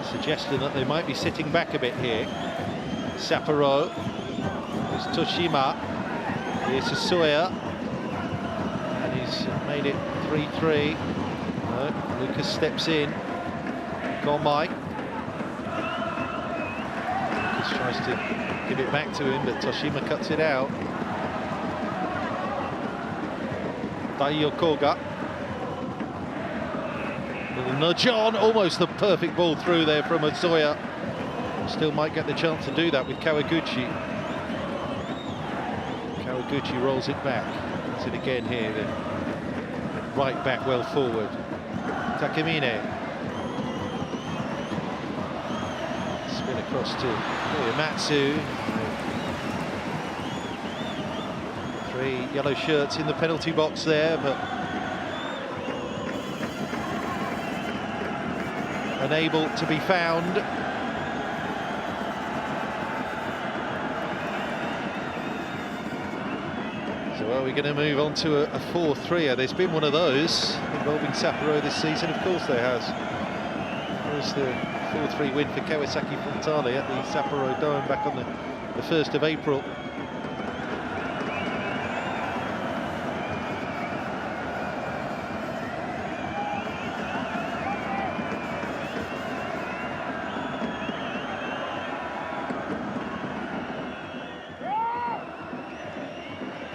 suggestion that they might be sitting back a bit here. Sapporo. There's Toshima. Here's Hosoya. And he's made it 3-3. Lucas steps in. Komai. Lucas tries to give it back to him, but Toshima cuts it out. Taiyo Koga. Little nudge on, almost the perfect ball through there from Hosoya. Still might get the chance to do that with Kawaguchi. Kawaguchi rolls it back. Does it again here, then. Right back, well forward. Takamine. Spin across to Matsu. 3 yellow shirts in the penalty box there, but unable to be found. So are we going to move on to a 4-3? There's been one of those involving Sapporo this season, of course there has. There's the 4-3 win for Kawasaki Frontale at the Sapporo Dome back on the 1st of April.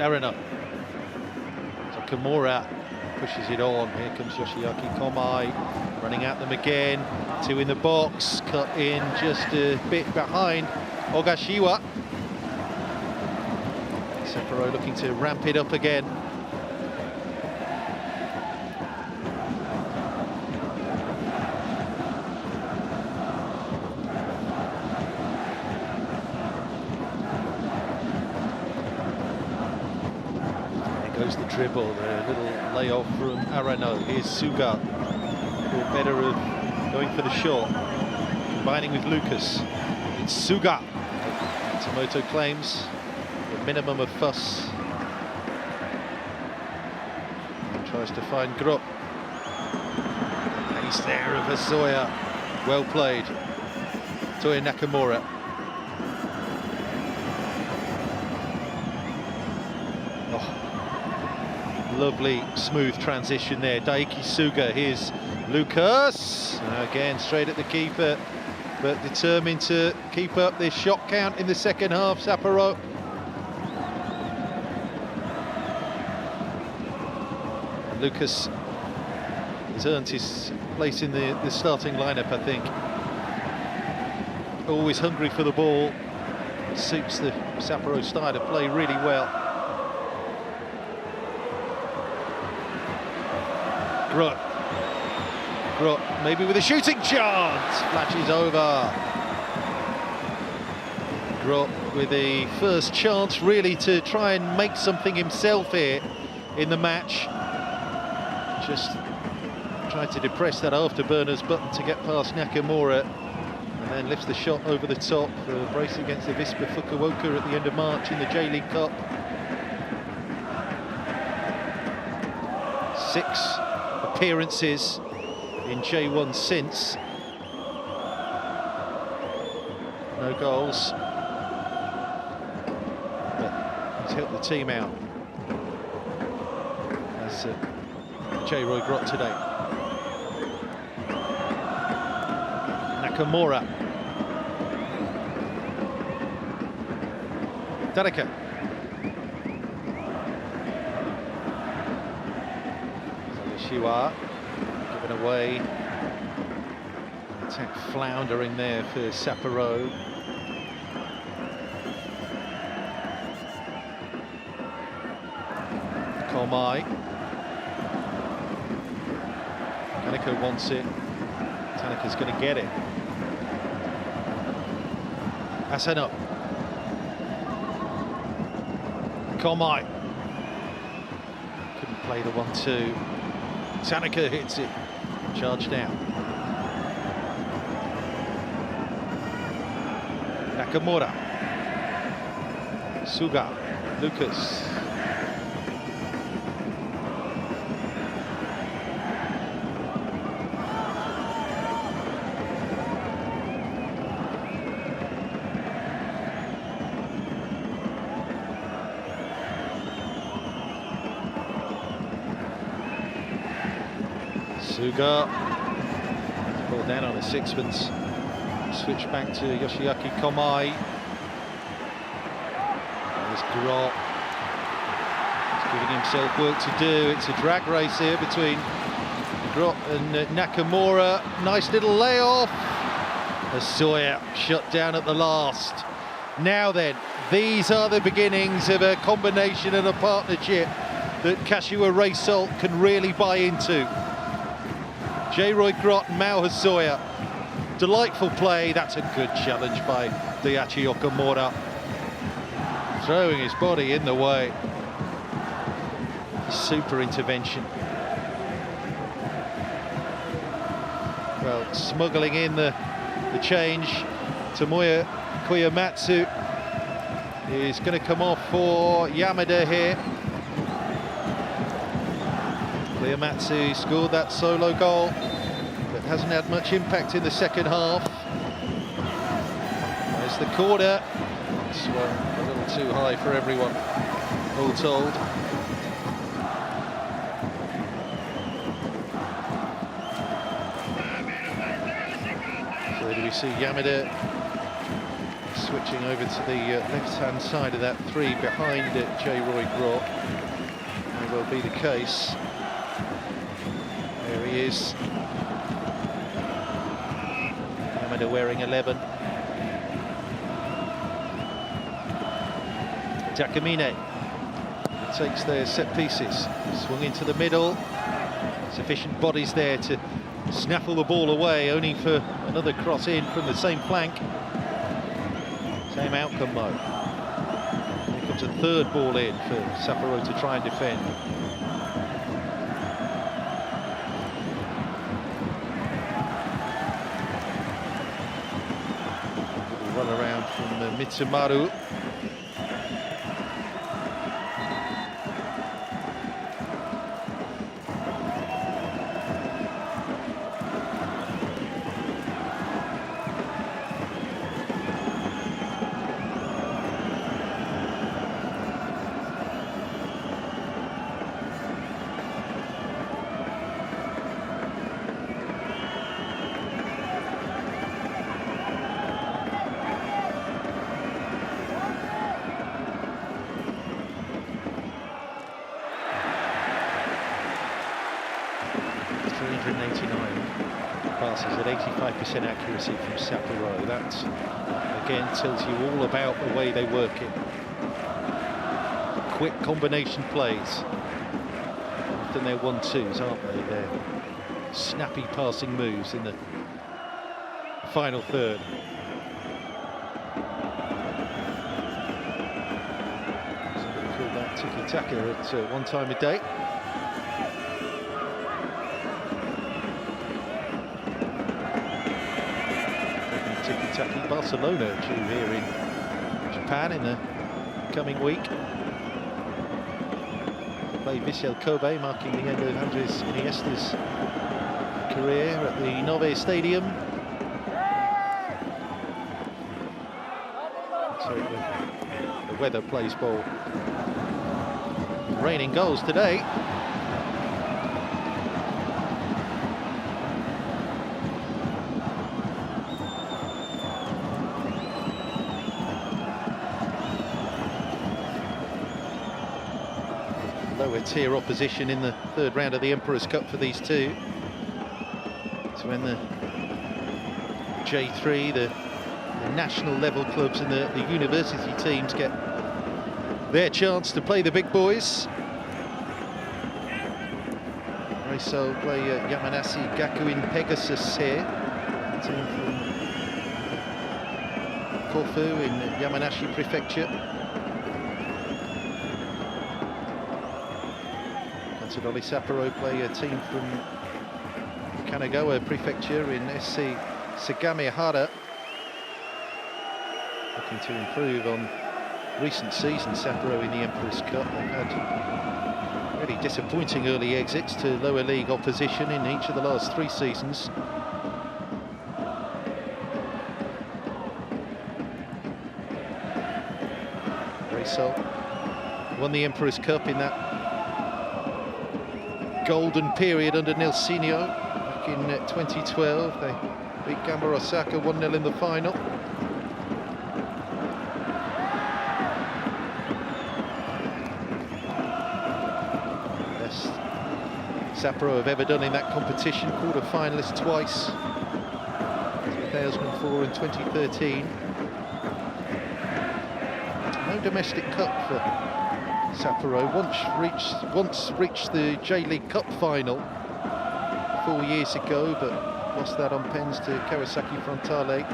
Arena. Takamura pushes it on. Here comes Yoshiaki Komai, running at them again. 2 in the box, cut in just a bit behind Ogashiwa. Sapporo looking to ramp it up again. Goes the dribble, a little layoff from Arano. Here's Suga, thought better of going for the shot, combining with Lucas. It's Suga. Tomoto claims the minimum of fuss. And tries to find Grupp. Pace there of Hosoya. Well played. Toya Nakamura. Lovely, smooth transition there. Daiki Suga, here's Lucas. Again, straight at the keeper, but determined to keep up this shot count in the second half, Sapporo. Lucas has earned his place in the starting lineup, I think. Always hungry for the ball. Suits the Sapporo style of play really well. Grot, maybe with a shooting chance. Flashes over. Grot with the first chance really to try and make something himself here in the match. Just tried to depress that afterburners button to get past Nakamura, and then lifts the shot over the top for a brace against the Vispa Fukuoka at the end of March in the J-League Cup. 6 appearances in J1 since. No goals, but he's helped the team out. As J-Roy Grot today. Nakamura. Tanaka. Kashiwa given away. Attack floundering there for Sapporo. Komai. Tanaka wants it. Tanaka's going to get it. Asano. Komai. Couldn't play the 1-2. Tanaka hits it. Charge down. Nakamura. Suga. Lucas. Suga, ball down on a sixpence. Switch back to Yoshiaki Komai. There's Grot. He's giving himself work to do. It's a drag race here between Grot and Nakamura. Nice little layoff. Asoya shut down at the last. Now then, these are the beginnings of a combination and a partnership that Kashiwa Reysol can really buy into. J-Roy Grot and Mao Hosoya. Delightful play. That's a good challenge by Daichi Okamura. Throwing his body in the way. Super intervention. Well, smuggling in the change. Tomoya Koyamatsu is going to come off for Yamada here. Koyamatsu scored that solo goal, but hasn't had much impact in the second half. There's the corner. It's a little too high for everyone, all told. So do we see Yamada switching over to the left-hand side of that 3 behind J-Roy Grot? May well be the case. There he is. Yamada wearing 11. Takamine takes their set pieces. Swung into the middle. Sufficient bodies there to snaffle the ball away, only for another cross in from the same flank. Same outcome though. Here comes a third ball in for Sapporo to try and defend. Run around from Mitsumaru. 189 passes at 85% accuracy from Sapporo. That, again, tells you all about the way they work it. Quick combination plays. Often they're 1-2s, aren't they? They're snappy passing moves in the final third. Somebody called that tiki-taka at one time a day. Tiki-taka Barcelona due here in Japan in the coming week. Play Vissel Kobe, marking the end of Andres Iniesta's career at the Nove Stadium. So the weather plays ball. Raining goals today. Lower tier opposition in the third round of the Emperor's Cup for these two. So when the J3, the national level clubs and the university teams get their chance to play the big boys. Reysol play Yamanasi Gakuin Pegasus here. Team from Kofu in Yamanashi Prefecture. Consadole Sapporo play a team from Kanagawa Prefecture in SC Sagamihara. Looking to improve on recent seasons, Sapporo in the Emperor's Cup. They've had really disappointing early exits to lower league opposition in each of the last 3 seasons. Reysol won the Emperor's Cup in that golden period under Nilsinho back in 2012. They beat Gamba Osaka 1-0 in the final. Best Sapporo have ever done in that competition, quarter-finalists twice, 2004 and 2013. No domestic cup for Sapporo. Once reached the J.League Cup final 4 years ago, but lost that on pens to Kawasaki Frontale.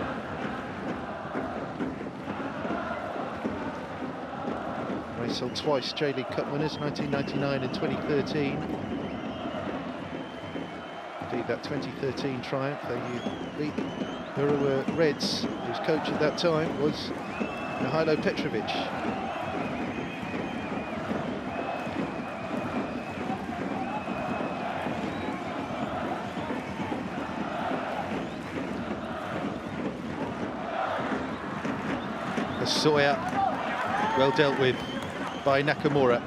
Reysol twice J.League Cup winners, 1999 and 2013. Indeed, that 2013 triumph, they beat Urawa Reds, whose coach at that time was Mihailo Petrovic. Soya, well dealt with by Nakamura.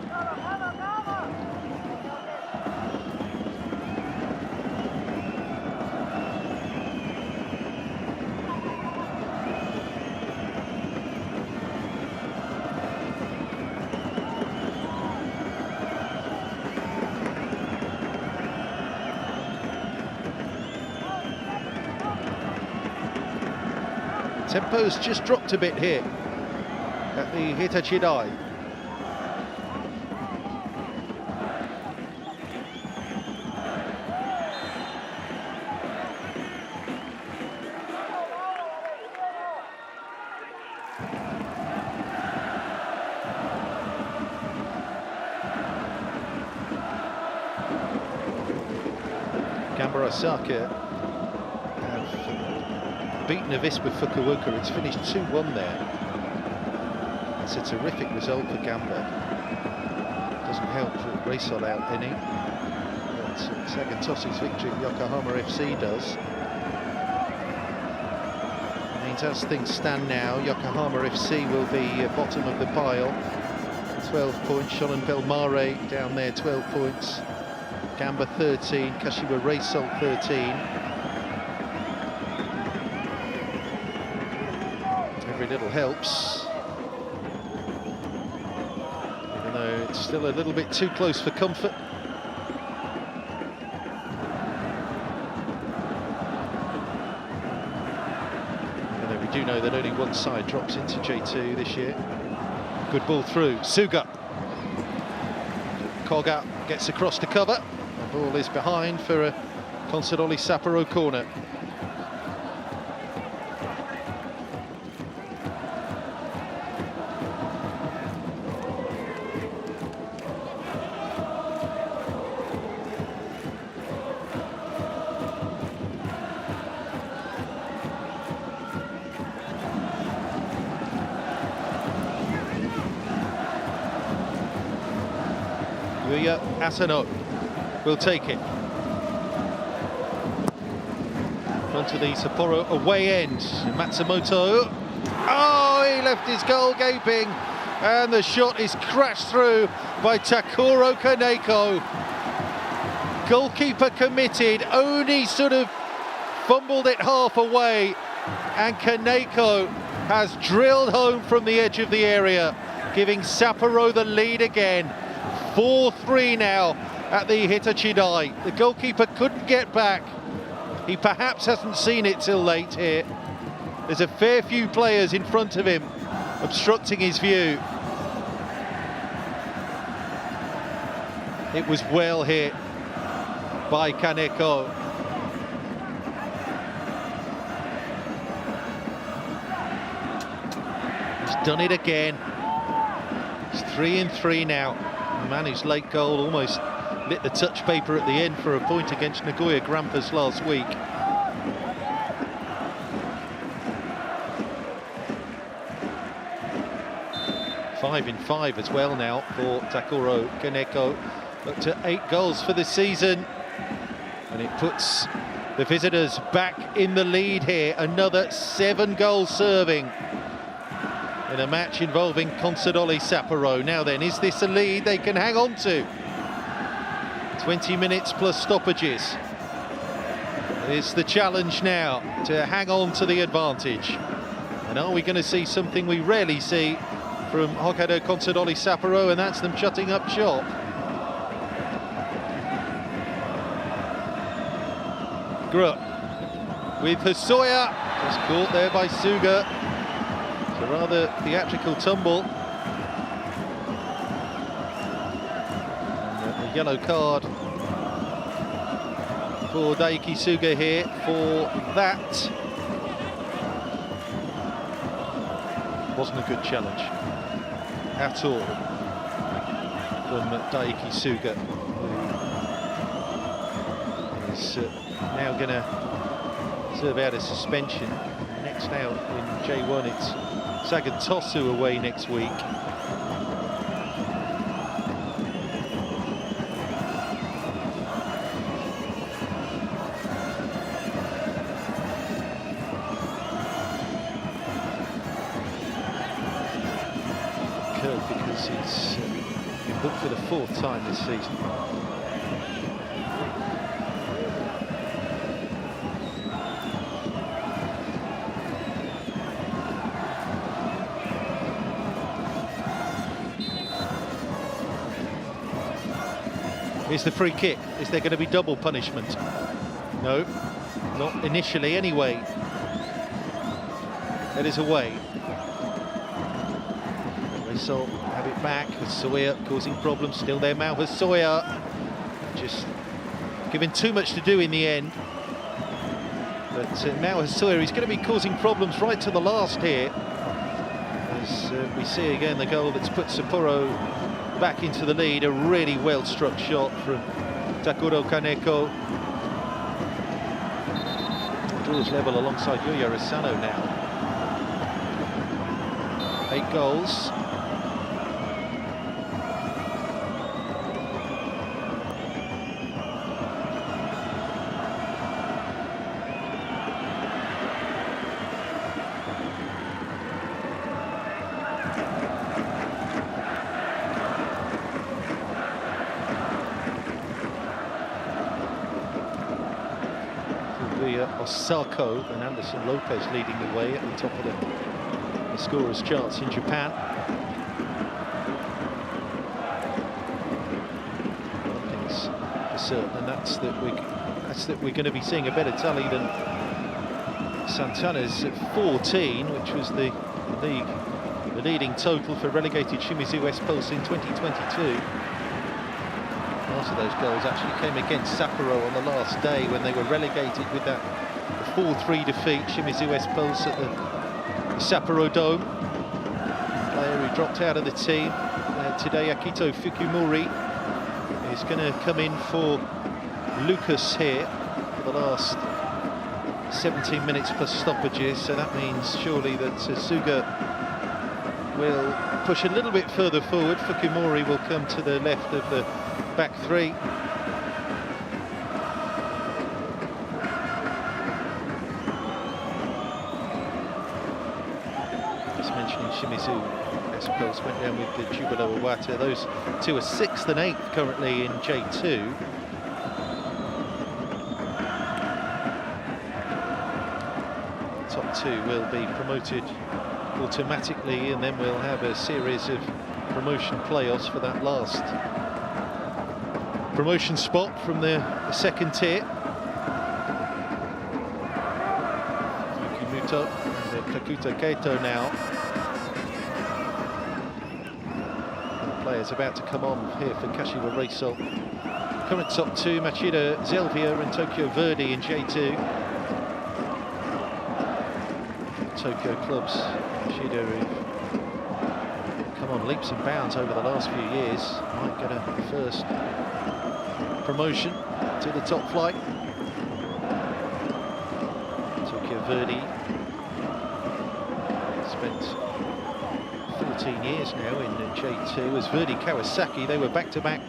Tempo's just dropped a bit here at the Hitachi Dai. Gamba Osaka have beaten Avispa Fukuoka. It's finished 2-1 there. It's a terrific result for Gamba. Doesn't help Reysol out any. But Sagantosi's victory at Yokohama FC does. It means as things stand now, Yokohama FC will be bottom of the pile. 12 points. Shonan Bellmare down there, 12 points. Gamba 13, Kashiwa Reysol 13. Every little helps. It's still a little bit too close for comfort. do know that only one side drops into J2 this year. Good ball through, Suga. Koga gets across to cover. The ball is behind for a Consadole Sapporo corner. Asano will take it. Onto the Sapporo away end. Matsumoto. Oh, he left his goal gaping. And the shot is crashed through by Takuro Kaneko. Goalkeeper committed, only sort of fumbled it half away. And Kaneko has drilled home from the edge of the area, giving Sapporo the lead again. 4-3 now at the Hitachi Dai. The goalkeeper couldn't get back. He perhaps hasn't seen it till late here. There's a fair few players in front of him obstructing his view. It was well hit by Kaneko. He's done it again. It's 3-3 now. Managed late goal, almost lit the touch paper at the end for a point against Nagoya Grampus last week. Five in 5 as well now for Takuro Kaneko, up to 8 goals for the season, and it puts the visitors back in the lead here. Another 7 goals serving in a match involving Consadole Sapporo. Now then, is this a lead they can hang on to? 20 minutes plus stoppages. It's the challenge now to hang on to the advantage. And are we going to see something we rarely see from Hokkaido Consadole Sapporo, and that's them shutting up shop? Grupp with Hosoya, just caught there by Suga. A rather theatrical tumble. And a yellow card for Daiki Suga here for that. Wasn't a good challenge at all from Daiki Suga, who is now going to serve out a suspension. Next out in J1 it's Sagantosu away next week. Curved because he's been booked for the 4th time this season. Here's the free kick. Is there going to be double punishment? No, not initially anyway. It is away. Reysol have it back. Hosoya causing problems. Still there, Mao Hosoya. Just given too much to do in the end. But Mao Hosoya is going to be causing problems right to the last here. As we see again the goal that's put Sapporo back into the lead. A really well struck shot from Takuro Kaneko. Draws level alongside Yuya Asano now. 8 goals. Osako and Anderson Lopez leading the way at the top of the scorers charts in Japan. One thing's for certain, and that's that we're going to be seeing a better tally than Santana's at 14, which was the leading total for relegated Shimizu S-Pulse in 2022. Most of those goals actually came against Sapporo on the last day when they were relegated with that 4-3 defeat. Shimizu S-Pulse at the Sapporo Dome. Player who dropped out of the team today, Akito Fukumori, is going to come in for Lucas here for the last 17 minutes plus stoppages, so that means surely that Suga will push a little bit further forward. Fukumori will come to the left of the back three. Just mentioning Shimizu S-Pulse went down with the Jubilo Iwata. Those two are 6th and 8th currently in J2. Top two will be promoted automatically, and then we'll have a series of promotion playoffs for that last promotion spot from the second tier. Yukimoto and Kakuta Keito now. Players about to come on here for Kashiwa Reysol. Current top two, Machida Zelvia and Tokyo Verdy in J2. Tokyo clubs, Machida, who've come on leaps and bounds over the last few years, might get a first promotion to the top flight. Tokyo Verdy spent 14 years now in J2 as Verdy Kawasaki. They were back-to-back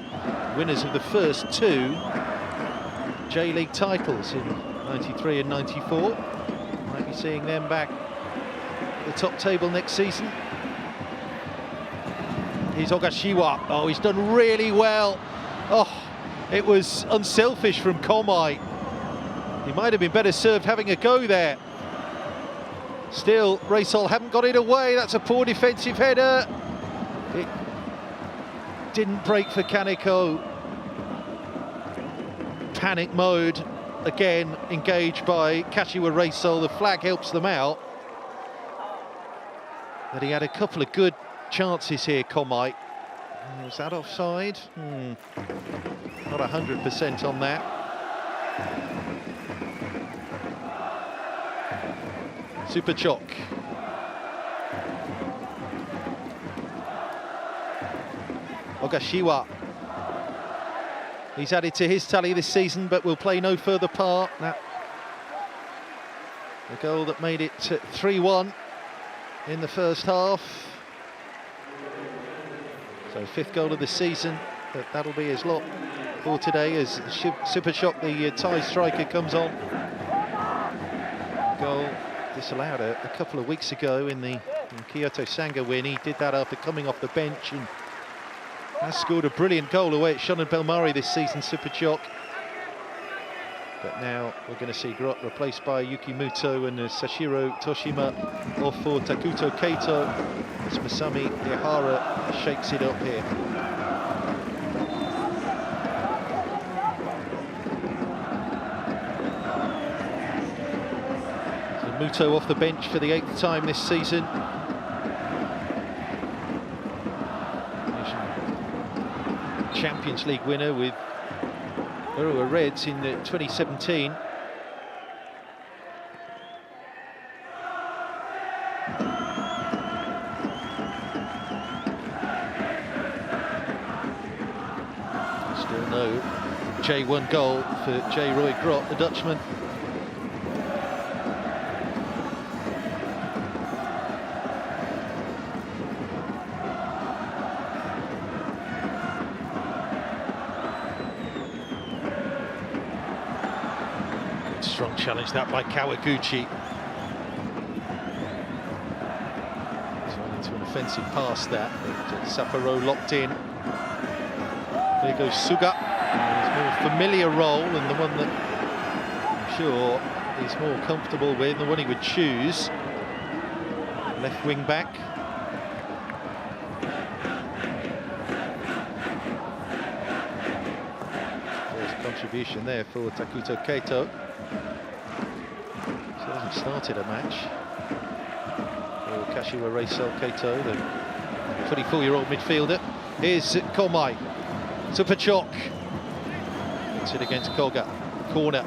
winners of the first two J-League titles in '93 and '94. Might be seeing them back at the top table next season. Here's Ogashiwa. Oh, he's done really well. Oh, it was unselfish from Komai. He might have been better served having a go there. Still, Reysol haven't got it away. That's a poor defensive header. It didn't break for Kaneko. Panic mode again engaged by Kashiwa Reysol. The flag helps them out. But he had a couple of good chances here, Komai. Was that offside? Not 100% on that. Super Chock. Ogashiwa. He's added to his tally this season, but will play no further part. That the goal that made it 3-1 in the first half. So 5th goal of the season, but that'll be his lot for today as Super Chock, the Thai striker, comes on. Goal disallowed a couple of weeks ago in the Kyoto Sanga win. He did that after coming off the bench and has scored a brilliant goal away at Shonan Bellmare this season, Super Chock. But now we're going to see Grot replaced by Yukimoto and Sashiro Toshima off for Takuto Keito as Masami Ihara shakes it up here. So Muto off the bench for the 8th time this season. Champions League winner with Urawa Reds in 2017. Still no J1 goal for J. Roy Grot, the Dutchman. Strong challenge that by Kawaguchi. Turned into an offensive pass that, but Sapporo locked in. There goes Suga. His more familiar role and the one that I'm sure he's more comfortable with, the one he would choose. Left wing back. First contribution there for Takuto Keito. So Still hasn't started a match. Kashiwa Reysol Keito, the 24-year-old midfielder. Here's Komai. Supachok. It's it against Koga. Corner.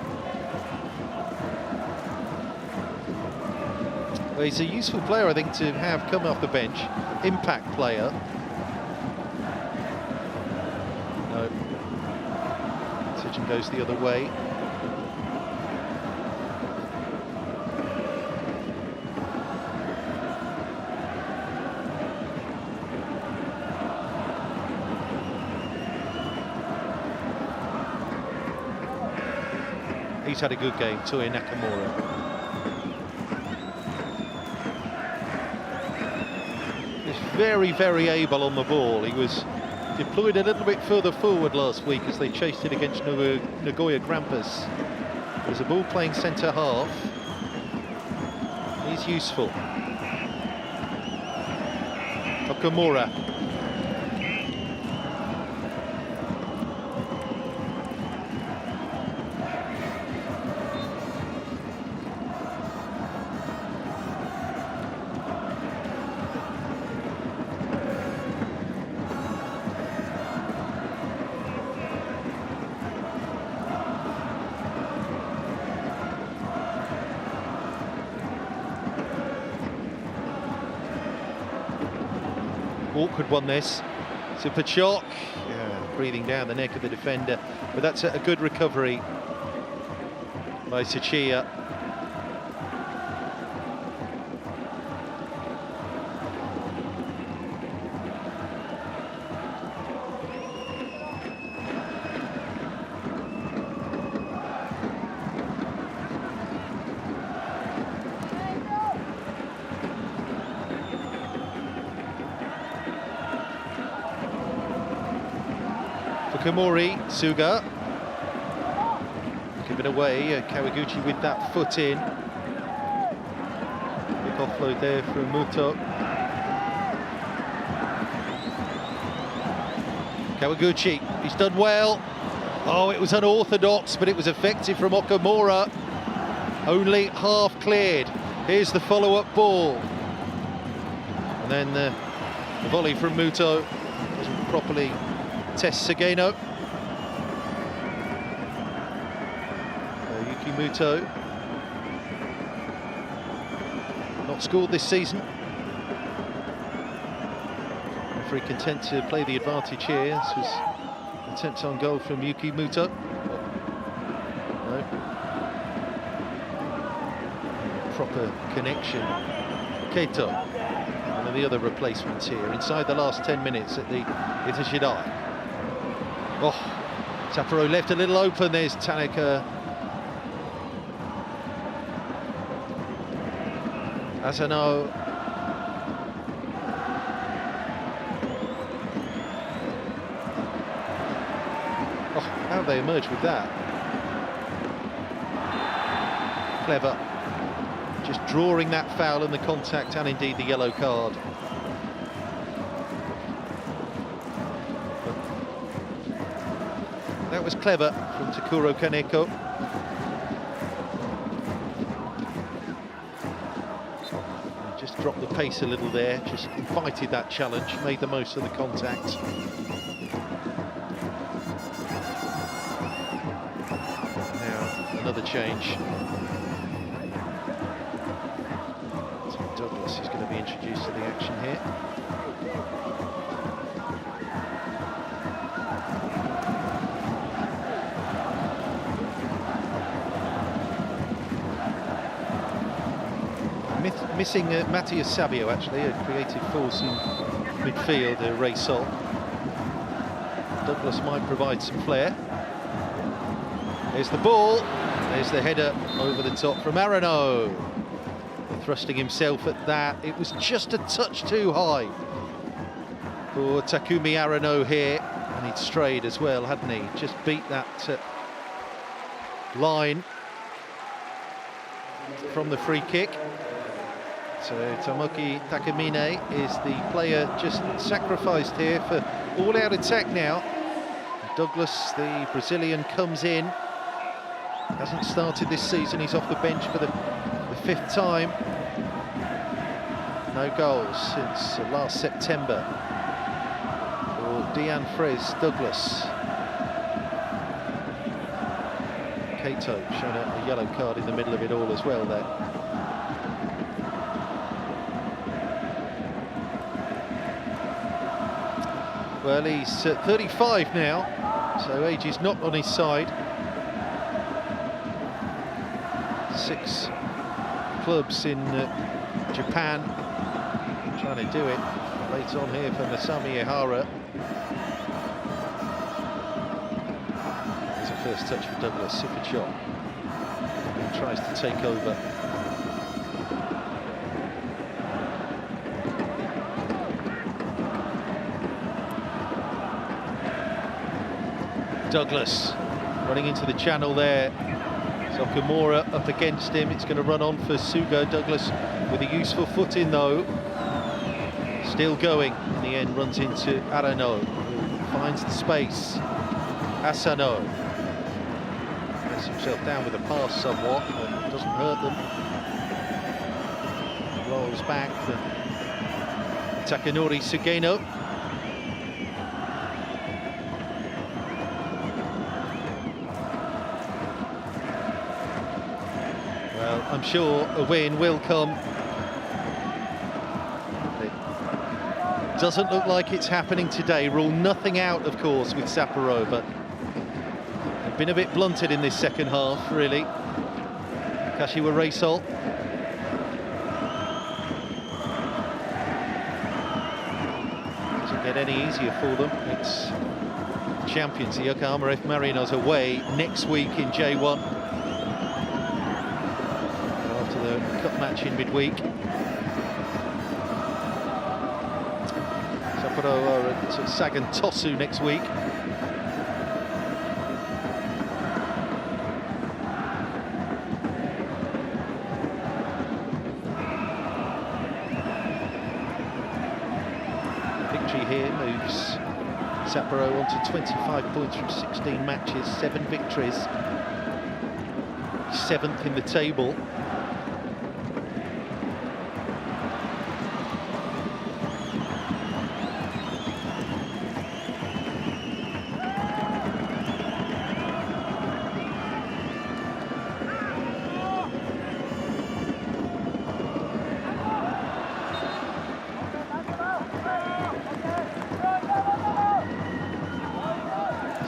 Well, he's a useful player, I think, to have come off the bench. Impact player. No. Decision goes the other way. He's had a good game, Toei Nakamura. He's very, very able on the ball. He was deployed a little bit further forward last week as they chased it against Nagoya Grampus. There's a ball playing centre half. He's useful. Nakamura. Awkward one, this. Supachok, breathing down the neck of the defender, but that's a good recovery by Tsuchiya. Fukumori, Suga. Give it away, Kawaguchi with that foot in. Big offload there from Muto. Kawaguchi, he's done well. Oh, it was unorthodox, but it was effective from Okamura. Only half cleared. Here's the follow-up ball. And then the volley from Muto doesn't properly test Sageno. Yuki Muto, not scored this season. Referee content to play the advantage here. This was an attempt on goal from Yuki Muto. No. Proper connection. Keito, one of the other replacements here, inside the last 10 minutes at the Hitachidai. Oh, Sapporo left a little open. There's Tanaka. Asano. Oh, how they emerge with that? Clever. Just drawing that foul and the contact, and indeed the yellow card. That was clever from Takuro Kaneko. Just dropped the pace a little there, just invited that challenge, made the most of the contact. Now, another change. So Douglas is going to be introduced to the action here. Missing Matthias Savio, actually, a creative force in midfield, Reysol. Douglas might provide some flair. There's the ball. There's the header over the top from Arano. Thrusting himself at that. It was just a touch too high for Takumi Arano here. And he'd strayed as well, hadn't he? Just beat that line from the free kick. So Tomoki Takamine is the player just sacrificed here for all-out attack now. Douglas, the Brazilian, comes in. Hasn't started this season. He's off the bench for the fifth time. No goals since last September for Dean Frez Douglas. Kato shown a yellow card in the middle of it all as well there. Well, he's 35 now, so age is not on his side. 6 clubs in Japan, trying to do it. Late on here for Masami Ihara. There's a first touch for Douglas, super shot. He tries to take over. Douglas running into the channel there. Okamura up against him. It's going to run on for Suga. Douglas with a useful foot in though. Still going. In the end runs into Arano, who finds the space. Asano lets himself down with a pass somewhat, but doesn't hurt them. Rolls back for Takanori Sugeno. I'm sure a win will come. It doesn't look like it's happening today. Rule nothing out, of course, with Sapporo, but they've been a bit blunted in this second half, really. Kashiwa Reysol. Doesn't get any easier for them. It's champions, the Yokohama F. Marinos, away next week in J1. Cup match in midweek. Sapporo are at Sagan Tosu next week. Victory here moves Sapporo on to 25 points from 16 matches, 7 victories, 7th in the table.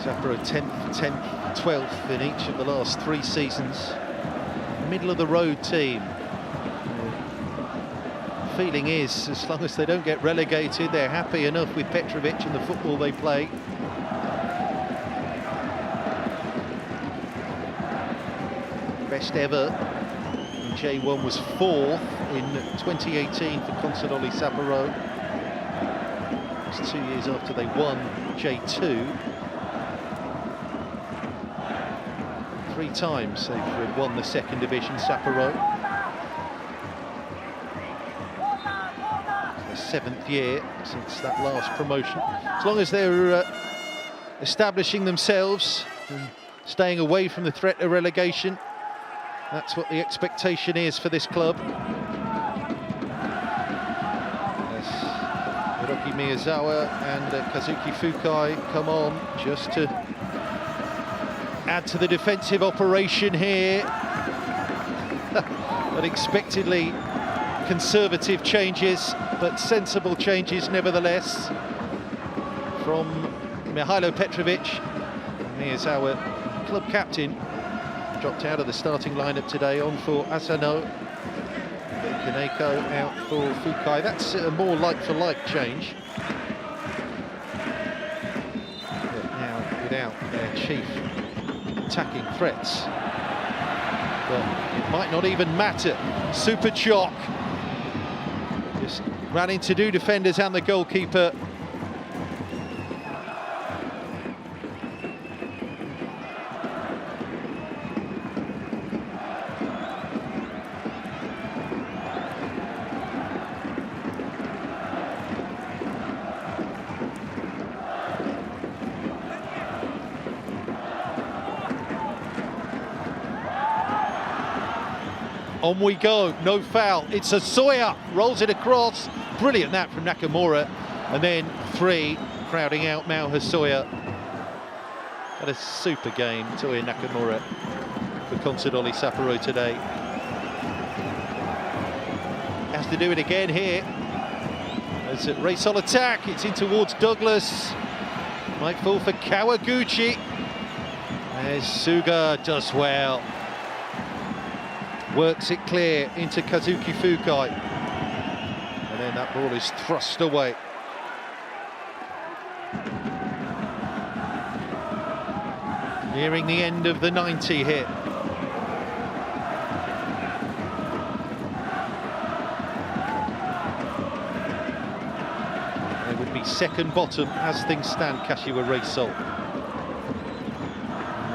Sapporo 10th, 12th in each of the last 3 seasons. Middle of the road team. The feeling is, as long as they don't get relegated, they're happy enough with Petrovic and the football they play. Best ever in J1 was 4th in 2018 for Consadole Sapporo. It's 2 years after they won J2. 3 times they've won the 2nd division, Sapporo. It's their 7th year since that last promotion. As long as they're establishing themselves and staying away from the threat of relegation, that's what the expectation is for this club. As Hiroki Miyazawa and Kazuki Fukai come on just to add to the defensive operation here. Unexpectedly conservative changes, but sensible changes nevertheless from Mihailo Petrovic. Miyazawa, club captain, dropped out of the starting lineup today, on for Asano. Kaneko out for Fukai. That's a more like-for-like change. But now without their chief attacking threats, but it might not even matter. Super Chok just ran into 2 defenders and the goalkeeper. On we go, no foul. It's Asoya, rolls it across. Brilliant that from Nakamura. And then 3, crowding out Mao Hasoya. Had a super game, Toya Nakamura, for Consadole Sapporo today. Has to do it again here. As a Reysol attack, it's in towards Douglas. Might fall for Kawaguchi. As Suga does well. Works it clear into Kazuki Fukai. And then that ball is thrust away. Nearing the end of the 90 here. They would be second bottom as things stand, Kashiwa Reysol.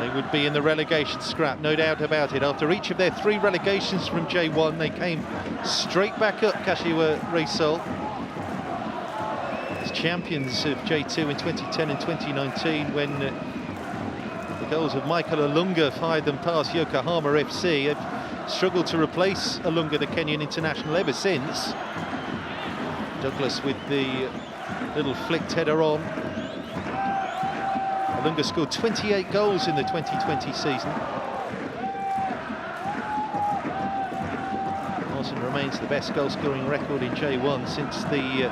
They would be in the relegation scrap, no doubt about it. After each of their 3 relegations from J1, they came straight back up, Kashiwa Reysol, as champions of J2 in 2010 and 2019, when the goals of Michael Alunga fired them past Yokohama FC. They've struggled to replace Alunga, the Kenyan international, ever since. Douglas with the little flicked header on. Alunga scored 28 goals in the 2020 season. Larson remains the best goal-scoring record in J1 since the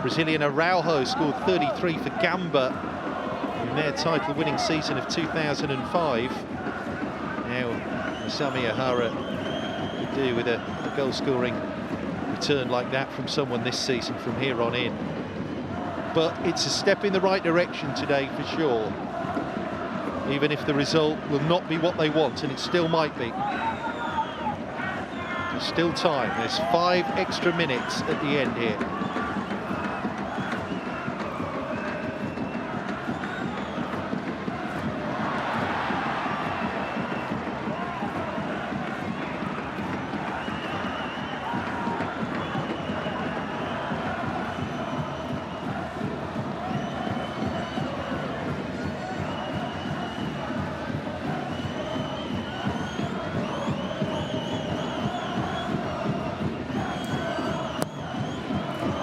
Brazilian Araujo scored 33 for Gamba in their title-winning season of 2005. Now, Masami Ohara could do with a goal-scoring return like that from someone this season from here on in. But it's a step in the right direction today for sure, even if the result will not be what they want, and it still might be. There's still time. There's 5 extra minutes at the end here.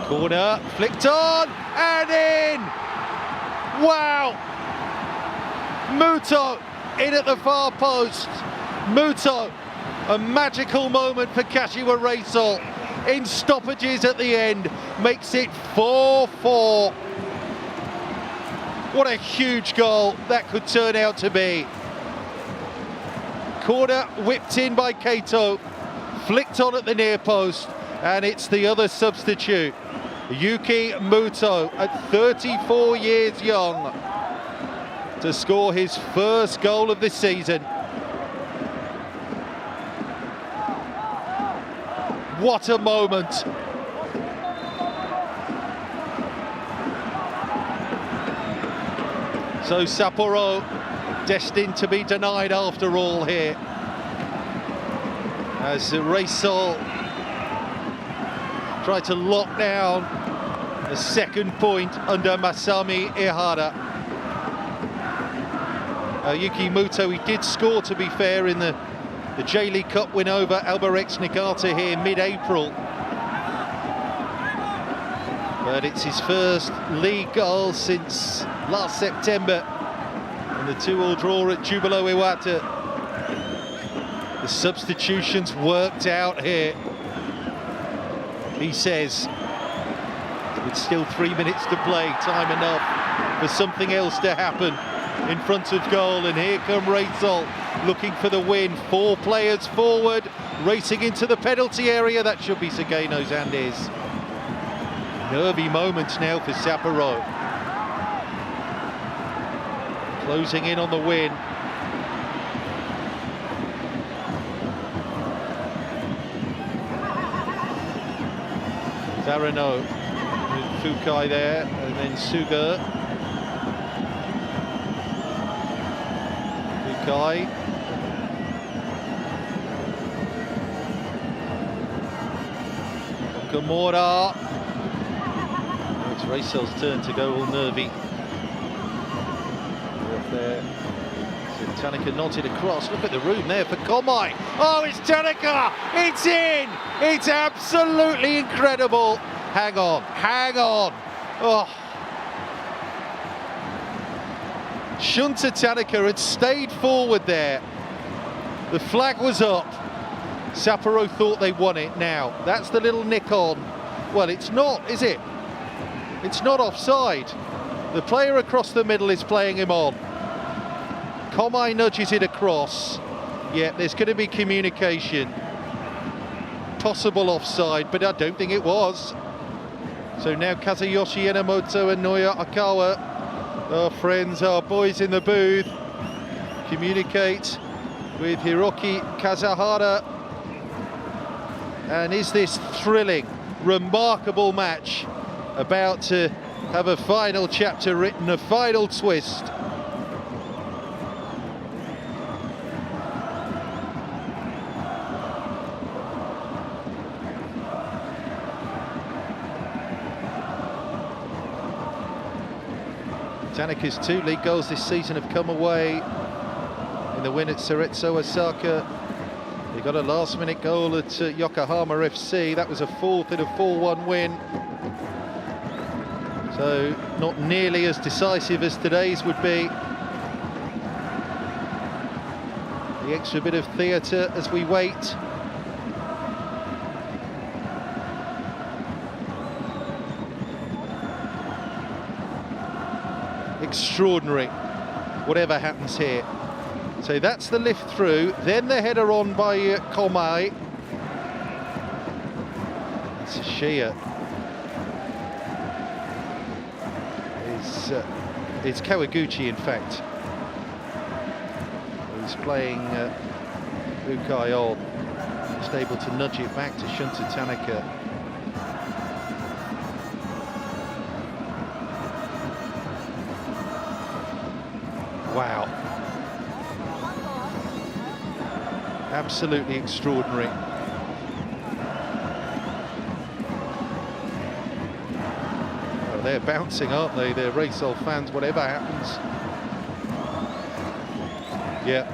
Corner, flicked on, and in! Wow! Muto in at the far post. Muto, a magical moment for Kashiwa Reysol. In stoppages at the end, makes it 4-4. What a huge goal that could turn out to be. Corner whipped in by Kato, flicked on at the near post, and it's the other substitute, Yuki Muto, at 34 years young, to score his first goal of the season. What a moment. So Sapporo destined to be denied after all here, as Reysol tried to lock down the second point under Masami Ihara. Yuki Muto, he did score, to be fair, in the J-League Cup win over Albirex Niigata here mid-April. But it's his first league goal since last September in the 2-2 draw at Jubilo Iwata. The substitutions worked out here, he says. With still 3 minutes to play, time enough for something else to happen in front of goal. And here come Reysol looking for the win. 4 players forward, racing into the penalty area. That should be Sugeno's and his. Nervy moments now for Sapporo. Closing in on the win. Zarano with Fukai there, and then Suga. Fukai. Okamura. Now it's Reysol's turn to go all nervy. Off there. So Tanaka nods it across. Look at the room there for Komai. Oh, it's Tanaka! It's in! It's absolutely incredible. Hang on, hang on. Oh. Shunta Tanaka had stayed forward there. The flag was up. Sapporo thought they won it now. That's the little nick on. Well, it's not, is it? It's not offside. The player across the middle is playing him on. Komai nudges it across. Yeah, there's going to be communication. Possible offside, but I don't think it was. So now Kazuyoshi Enomoto and Noya Akawa, our friends, our boys in the booth, communicate with Hiroki Kazahara. And is this thrilling, remarkable match about to have a final chapter written, a final twist? Tanaka's 2 league goals this season have come away in the win at Cerezo Osaka. He got a last-minute goal at Yokohama FC. That was a 4th in a 4-1 win. So not nearly as decisive as today's would be. The extra bit of theatre as we wait. Extraordinary, whatever happens here. So that's the lift through, then the header on by Komai. It's Shia. It's Kawaguchi, in fact, who's playing Ukai on. Just able to nudge it back to Shunta Tanaka. Wow. Absolutely extraordinary. Well, they're bouncing, aren't they? They're Reysol fans, whatever happens. Yeah.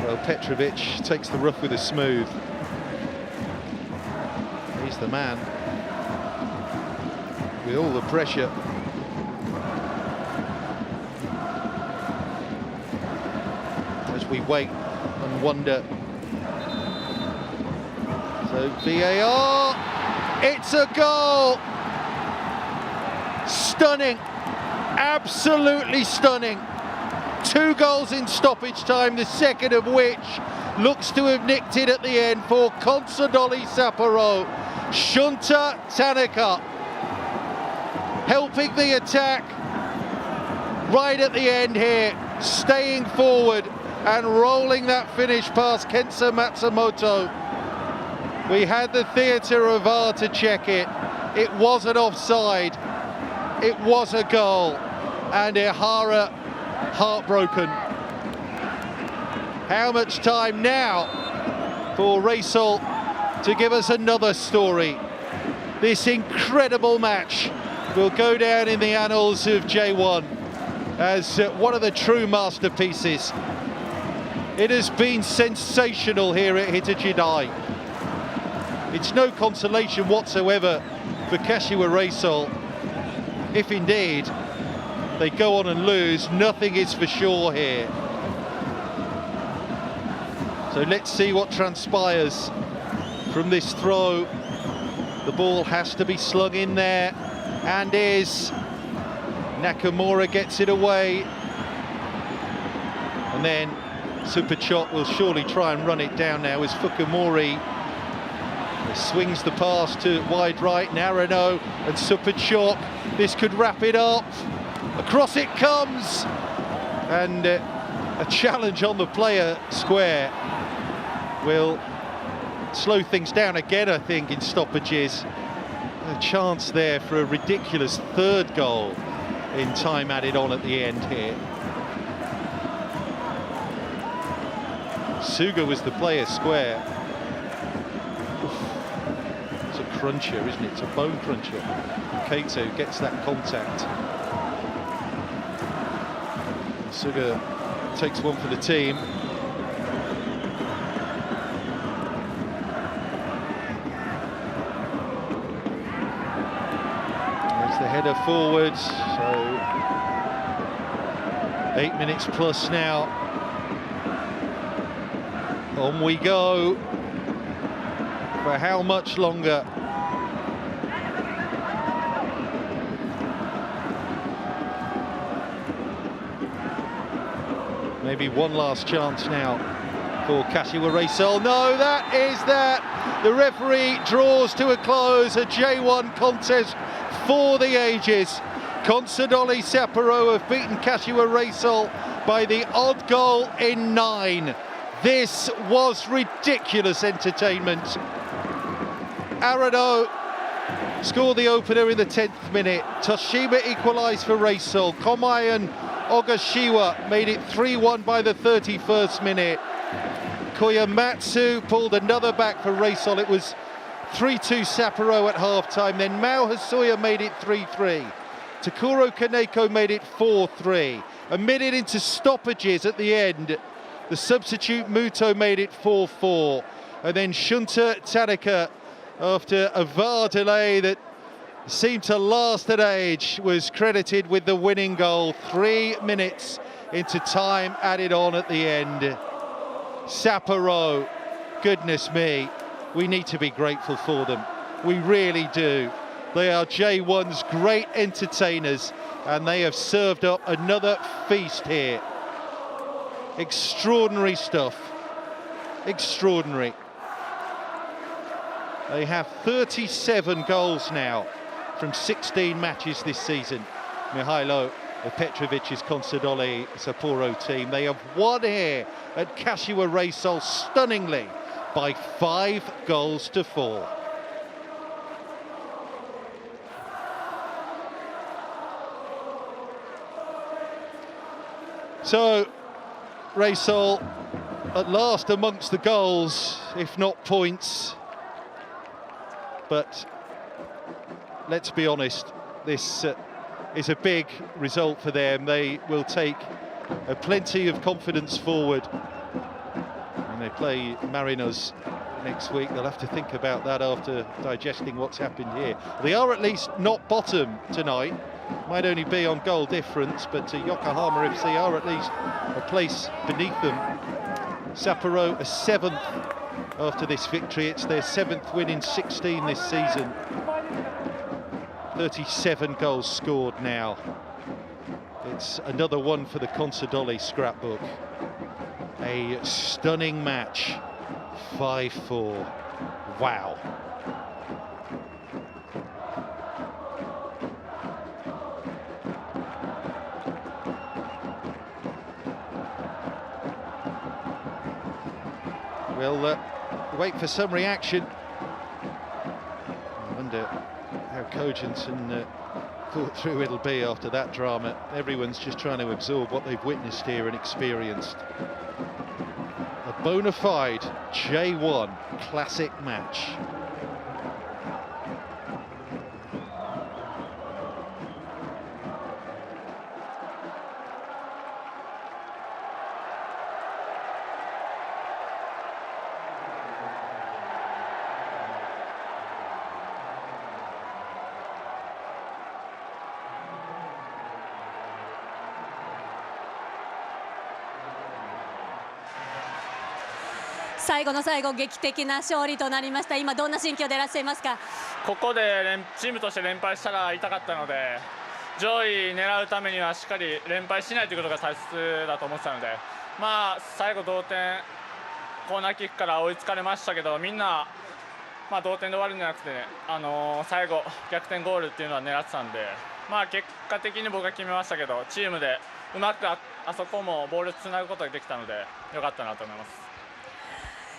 Well, Petrovic takes the rough with the smooth. He's the man. With all the pressure. As we wait and wonder. So VAR, it's a goal. Stunning, absolutely stunning. 2 goals in stoppage time, the second of which looks to have nicked it at the end for Consadole Sapporo. Shunta Tanaka helping the attack right at the end here, staying forward and rolling that finish past Kensa Matsumoto. We had the theatre of VAR to check it. It wasn't offside. It was a goal. And Ihara heartbroken. How much time now for Reysol to give us another story? This incredible match will go down in the annals of J1 as one of the true masterpieces. It has been sensational here at Hitachi Dai. It's no consolation whatsoever for Kashiwa Reysol. If indeed they go on and lose, nothing is for sure here. So let's see what transpires from this throw. The ball has to be slung in there, and is. Nakamura gets it away. And then Superchot will surely try and run it down now as Fukumori swings the pass to wide right. Narano and Superchot. This could wrap it up. Across it comes. And a challenge on the player square will slow things down again, I think, in stoppages. A chance there for a ridiculous 3rd goal in time added on at the end here. Suga was the player square. It's a cruncher, isn't it? It's a bone cruncher. Kato gets that contact. Suga takes one for the team. There's the header forwards, so 8 minutes plus now. On we go. For how much longer? Maybe one last chance now for Kashiwa Reysol. No, that is that. The referee draws to a close a J1 contest for the ages. Consadole Sapporo have beaten Kashiwa Reysol by the odd goal in 9. This was ridiculous entertainment. Arado scored the opener in the 10th minute. Toshima equalised for Reysol. Komai and Ogashiwa made it 3-1 by the 31st minute. Koyamatsu pulled another back for Reysol. It was 3-2 Sapporo at half-time. Then Mao Hasuya made it 3-3. Takuro Kaneko made it 4-3. A minute into stoppages at the end, the substitute Muto made it 4-4. And then Shunta Tanaka, after a VAR delay that seemed to last at age, was credited with the winning goal. 3 minutes into time added on at the end. Sapporo, goodness me, we need to be grateful for them. We really do. They are J1's great entertainers, and they have served up another feast here. Extraordinary stuff. Extraordinary. They have 37 goals now from 16 matches this season. Mihailo Petrovic's Consadole Sapporo team. They have won here at Kashiwa Reysol stunningly by 5 goals to 4. So Reysol at last amongst the goals, if not points. But let's be honest, this is a big result for them. They will take plenty of confidence forward. And they play Marinos next week. They'll have to think about that after digesting what's happened here. They are at least not bottom tonight. Might only be on goal difference, but Yokohama FC are at least a place beneath them. Sapporo a 7th after this victory. It's their 7th win in 16 this season. 37 goals scored now. It's another one for the Consadole scrapbook. A stunning match, 5-4. Wow. We'll wait for some reaction. I wonder how cogent and thought through it'll be after that drama. Everyone's just trying to absorb what they've witnessed here and experienced. A bona fide J1 classic match.最後の最後、劇的な勝利となりました。今どんな心境でいらっしゃいますか。ここでチームとして連敗したら痛かったので、上位狙うためにはしっかり連敗しないということが大切だと思ってたので、まあ最後同点コーナーキックから追いつかれましたけど、みんなまあ同点で終わるんじゃなくて、最後逆転ゴールっていうのは狙ってたんで、まあ結果的に僕が決めましたけど、チームでうまくあそこもボールつなぐことができたので良かったなと思います。